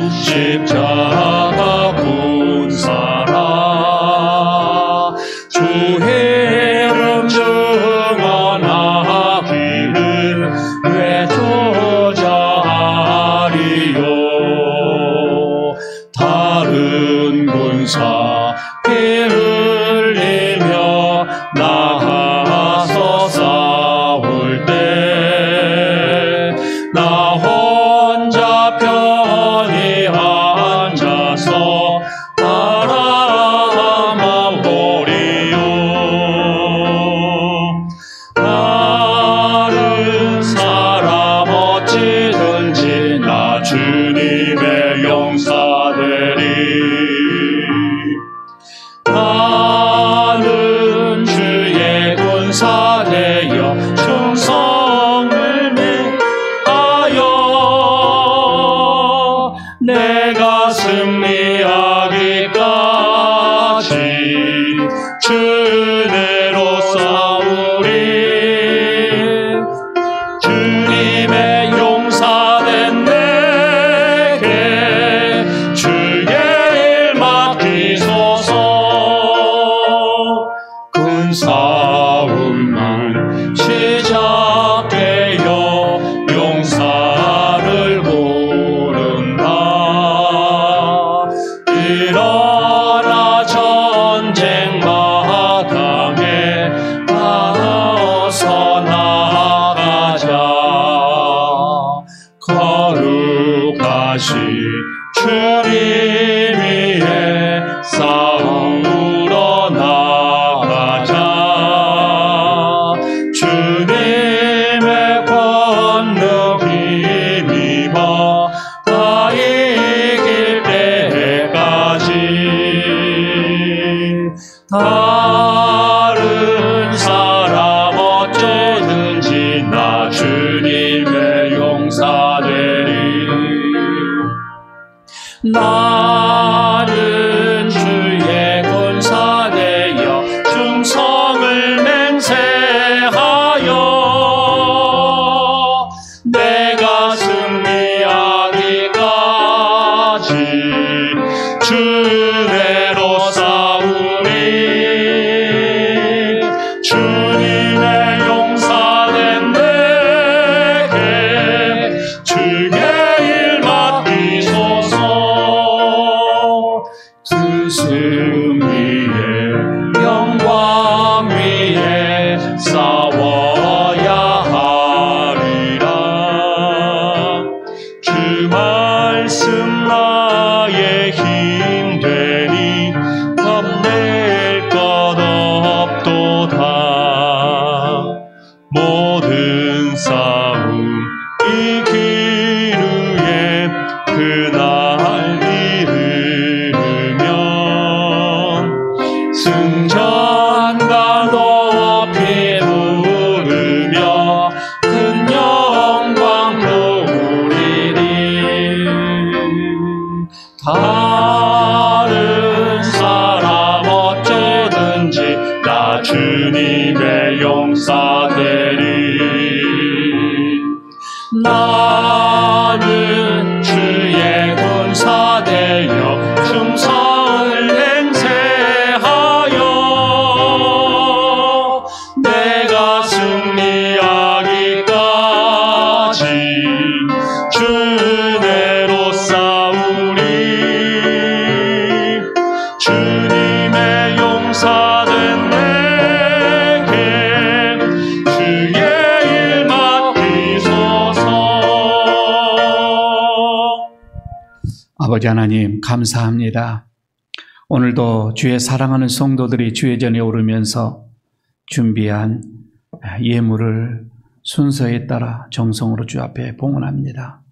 B: 십자가 군사라. 주 이름 증언하기를 외쳐자하리요. 다른 군사 피 흘리며 나가서 싸울 때 나 혼자 편히 앉아서 바라만 보리요. 다른 사람 어찌든지 나 주님의 용사되리. 나는 주의 군사 되어 충성을 매하여 내가 승리하기까지 주대로 싸우리. 주님의 용사된 내게 주의 일 맡기소서. 큰 싸움만 시작되어 용사를 고른다. 일어나 전쟁 마당에 나서 나가자. 거룩하신 주님 위에 싸우러 나가자. 주님의 권능 힘입어 다 이길 때까지. 다른 사람 어쩌든지 나 주님의 용사되리. 나는 주의 군사 되어 충성을 맹세하여 내가 승리하기까지 주대로 싸우리. 주님의 용사된 내게 주의 일 맡기소서. 이 기류에 그날 이르면 승전가 높이 부르며 큰 영광로 우리리. 다른 사람 어쩌든지 나 주님의 용사되리. 나는 주의 군사되어 충성을 행세하여 내가 승리하기까지 주 은혜로 싸우리. 주님의 용사된 내게 주의 일 맡기소서.
C: 아버지 하나님 감사합니다. 오늘도 주의 사랑하는 성도들이 주의 전에 오르면서 준비한 예물을 순서에 따라 정성으로 주 앞에 봉헌합니다.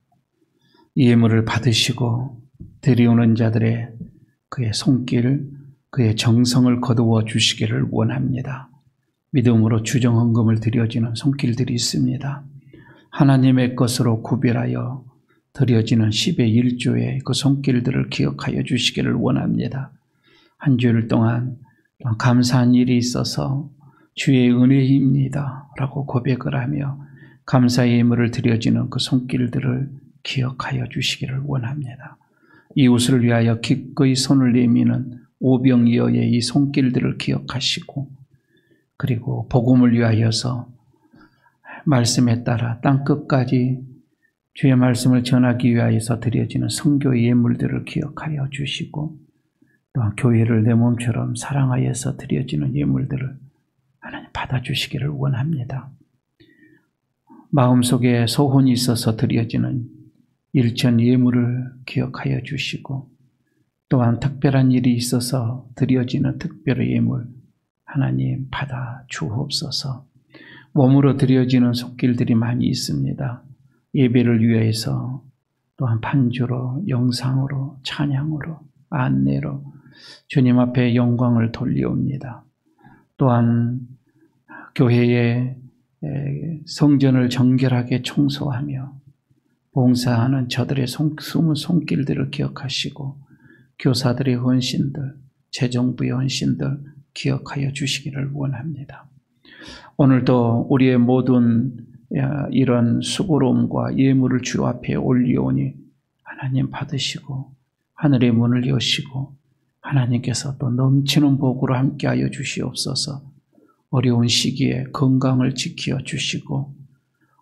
C: 이 예물을 받으시고 드리오는 자들의 그의 손길, 그의 정성을 거두어 주시기를 원합니다. 믿음으로 주정헌금을 드려지는 손길들이 있습니다. 하나님의 것으로 구별하여 드려지는 10의 1조의 그 손길들을 기억하여 주시기를 원합니다. 한 주일 동안 감사한 일이 있어서 주의 은혜입니다 라고 고백을 하며 감사의 예물을 드려지는 그 손길들을 기억하여 주시기를 원합니다. 이웃을 위하여 기꺼이 손을 내미는 오병이어의 이 손길들을 기억하시고 그리고 복음을 위하여서 말씀에 따라 땅끝까지 주의 말씀을 전하기 위하여서 드려지는 선교의 예물들을 기억하여 주시고 또한 교회를 내 몸처럼 사랑하여서 드려지는 예물들을 하나님 받아주시기를 원합니다. 마음속에 소원이 있어서 드려지는 일천 예물을 기억하여 주시고 또한 특별한 일이 있어서 드려지는 특별한 예물 하나님 받아 주옵소서. 몸으로 드려지는 손길들이 많이 있습니다. 예배를 위해서 또한 반주로, 영상으로, 찬양으로, 안내로 주님 앞에 영광을 돌려옵니다. 또한 교회의 성전을 정결하게 청소하며 봉사하는 저들의 숨은 손길들을 기억하시고 교사들의 헌신들, 재정부의 헌신들 기억하여 주시기를 원합니다. 오늘도 우리의 모든 이런 수고로움과 예물을 주 앞에 올리오니 하나님 받으시고 하늘의 문을 여시고 하나님께서 또 넘치는 복으로 함께하여 주시옵소서. 어려운 시기에 건강을 지켜 주시고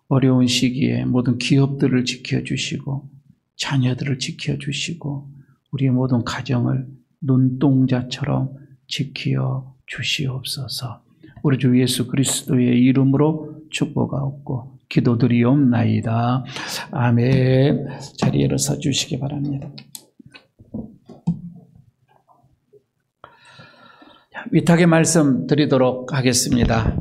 C: 어려운 시기에 모든 기업들을 지켜 주시고 자녀들을 지켜 주시고 우리의 모든 가정을 눈동자처럼 지켜 주시옵소서. 우리 주 예수 그리스도의 이름으로 축복하옵고 기도드리옵나이다. 아멘. 자리에 일어서 주시기 바랍니다. 위탁의 말씀 드리도록 하겠습니다.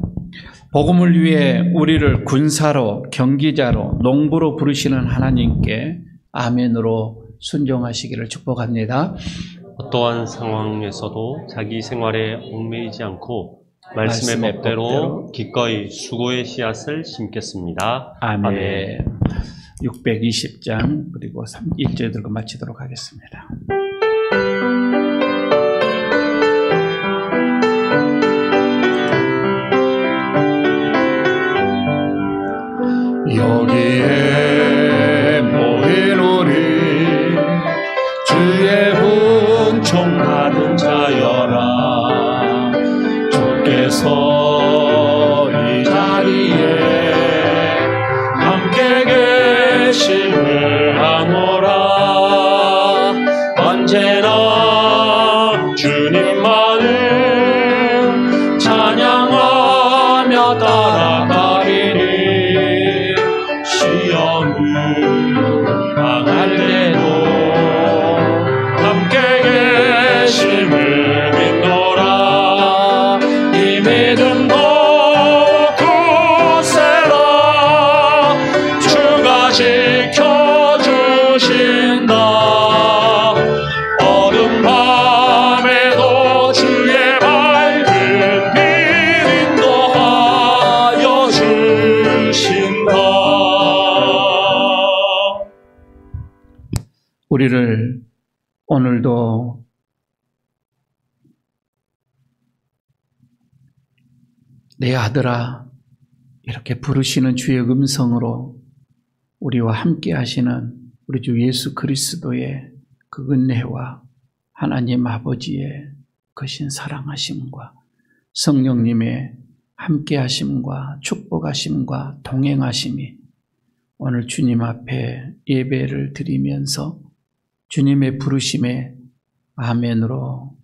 C: 복음을 위해 우리를 군사로, 경기자로, 농부로 부르시는 하나님께 아멘으로 순종하시기를 축복합니다.
B: 어떠한 상황에서도 자기 생활에 얽매이지 않고 말씀의 법대로 기꺼이 수고의 씨앗을 심겠습니다.
C: 아멘. 620장 그리고 1절 들고 마치도록 하겠습니다.
B: 여기에 모인 우리 주의 은총 받은 자여라. 주께서 이 자리에 함께 계심을 아노라. 언제나 주님만을 찬양하며 따라가리니 시험이 당할 때도 함께 계심을 믿노라. 이 믿음도 굳세라. 주가
A: 우리를 오늘도 내 아들아 이렇게 부르시는 주의 음성으로 우리와 함께 하시는 우리 주 예수 그리스도의 그 은혜와 하나님 아버지의 크신 사랑하심과 성령님의 함께 하심과 축복하심과 동행하심이 오늘 주님 앞에 예배를 드리면서 주님의 부르심에 아멘으로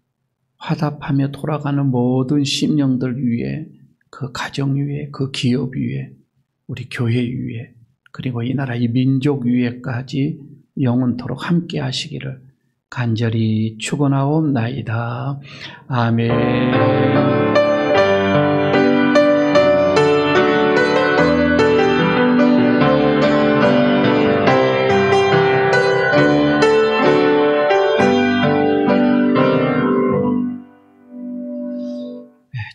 A: 화답하며 돌아가는 모든 심령들 위에, 그 가정 위에, 그 기업 위에, 우리 교회 위에, 그리고 이 나라 이 민족 위에까지 영원토록 함께 하시기를 간절히 축원하옵나이다. 아멘.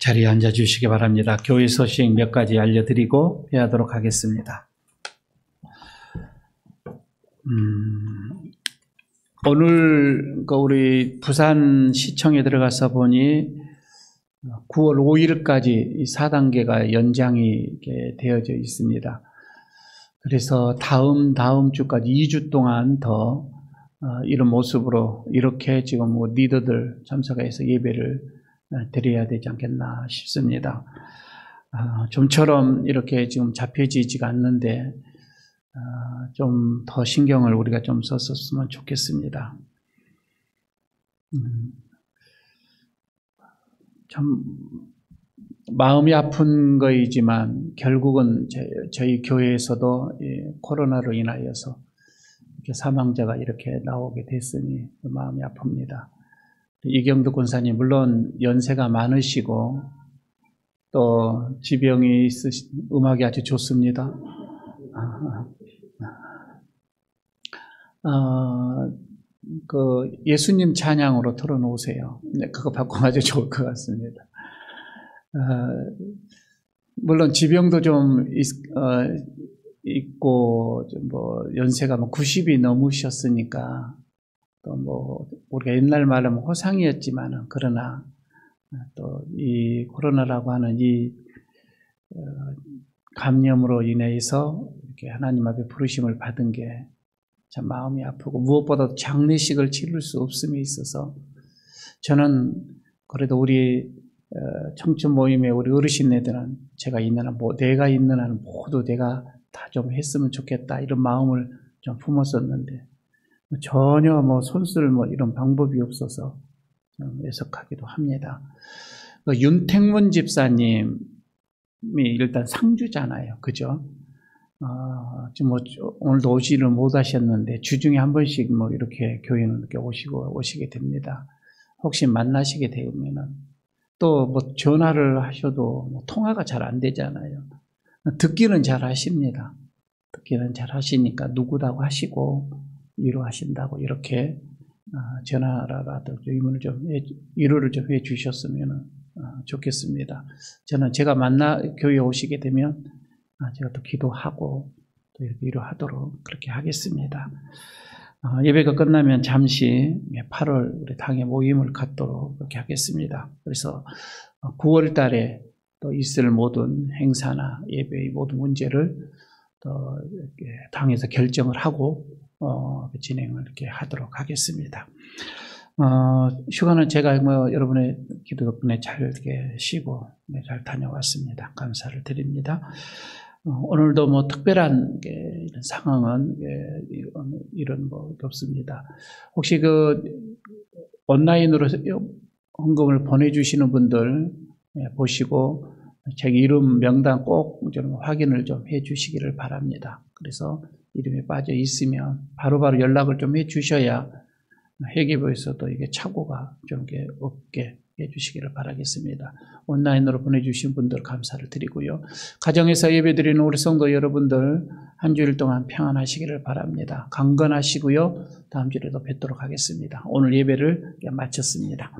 A: 자리에 앉아주시기 바랍니다. 교회 소식 몇 가지 알려드리고 회하도록 하겠습니다. 오늘 우리 부산시청에 들어가서 보니 9월 5일까지 4단계가 연장이 되어져 있습니다. 그래서 다음 주까지 2주 동안 더 이런 모습으로 이렇게 지금 리더들 참석해서 예배를 드려야 되지 않겠나 싶습니다. 좀처럼 이렇게 지금 잡혀지지가 않는데 좀 더 신경을 우리가 좀 썼으면 좋겠습니다. 참 마음이 아픈 거이지만 결국은 저희 교회에서도 코로나로 인하여서 이렇게 사망자가 이렇게 나오게 됐으니 마음이 아픕니다. 이경도 권사님 물론 연세가 많으시고 또 지병이 있으신 음악이 아주 좋습니다. 그 예수님 찬양으로 틀어놓으세요. 네, 그거 바꾸면 아주 좋을 것 같습니다. 물론 지병도 좀 있고 뭐 연세가 90이 넘으셨으니까 또 우리가 옛날 말하면 호상이었지만은 그러나 또 이 코로나라고 하는 이 감염으로 인해서 이렇게 하나님 앞에 부르심을 받은 게 참 마음이 아프고 무엇보다도 장례식을 치를 수 없음에 있어서 저는 그래도 우리 청춘 모임의 우리 어르신네들은 제가 있는 한 내가 있는 한은 모두 내가 다 좀 했으면 좋겠다 이런 마음을 좀 품었었는데 전혀 손쓸 이런 방법이 없어서 좀 애석하기도 합니다. 윤택문 집사님이 일단 상주잖아요. 그죠? 지금 오늘도 오지를 못하셨는데 주중에 한 번씩 이렇게 교회는 이렇게 오시게 됩니다. 혹시 만나시게 되면은 또 전화를 하셔도 통화가 잘 안 되잖아요. 듣기는 잘 하십니다. 듣기는 잘 하시니까 누구다고 하시고 위로하신다고 이렇게 전화라도 위로를 좀 해주셨으면 좋겠습니다. 저는 제가 교회에 오시게 되면 제가 또 기도하고 또 이렇게 위로하도록 그렇게 하겠습니다. 예배가 끝나면 잠시 8월 우리 당의 모임을 갖도록 그렇게 하겠습니다. 그래서 9월 달에 또 있을 모든 행사나 예배의 모든 문제를 또 이렇게 당에서 결정을 하고 진행을 이렇게 하도록 하겠습니다. 휴가는 제가 여러분의 기도 덕분에 잘 이렇게 쉬고 잘 다녀왔습니다. 감사를 드립니다. 오늘도 특별한 이런 상황은 이런 없습니다. 혹시 온라인으로 헌금을 보내주시는 분들 보시고 제 이름 명단 꼭 좀 확인을 좀 해주시기를 바랍니다. 그래서 이름이 빠져 있으면 바로바로 연락을 좀 해주셔야 회계부에서도 이게 착오가 좀 없게 해주시기를 바라겠습니다. 온라인으로 보내주신 분들 감사를 드리고요. 가정에서 예배드리는 우리 성도 여러분들 한 주일 동안 평안하시기를 바랍니다. 강건하시고요. 다음 주에도 뵙도록 하겠습니다. 오늘 예배를 마쳤습니다.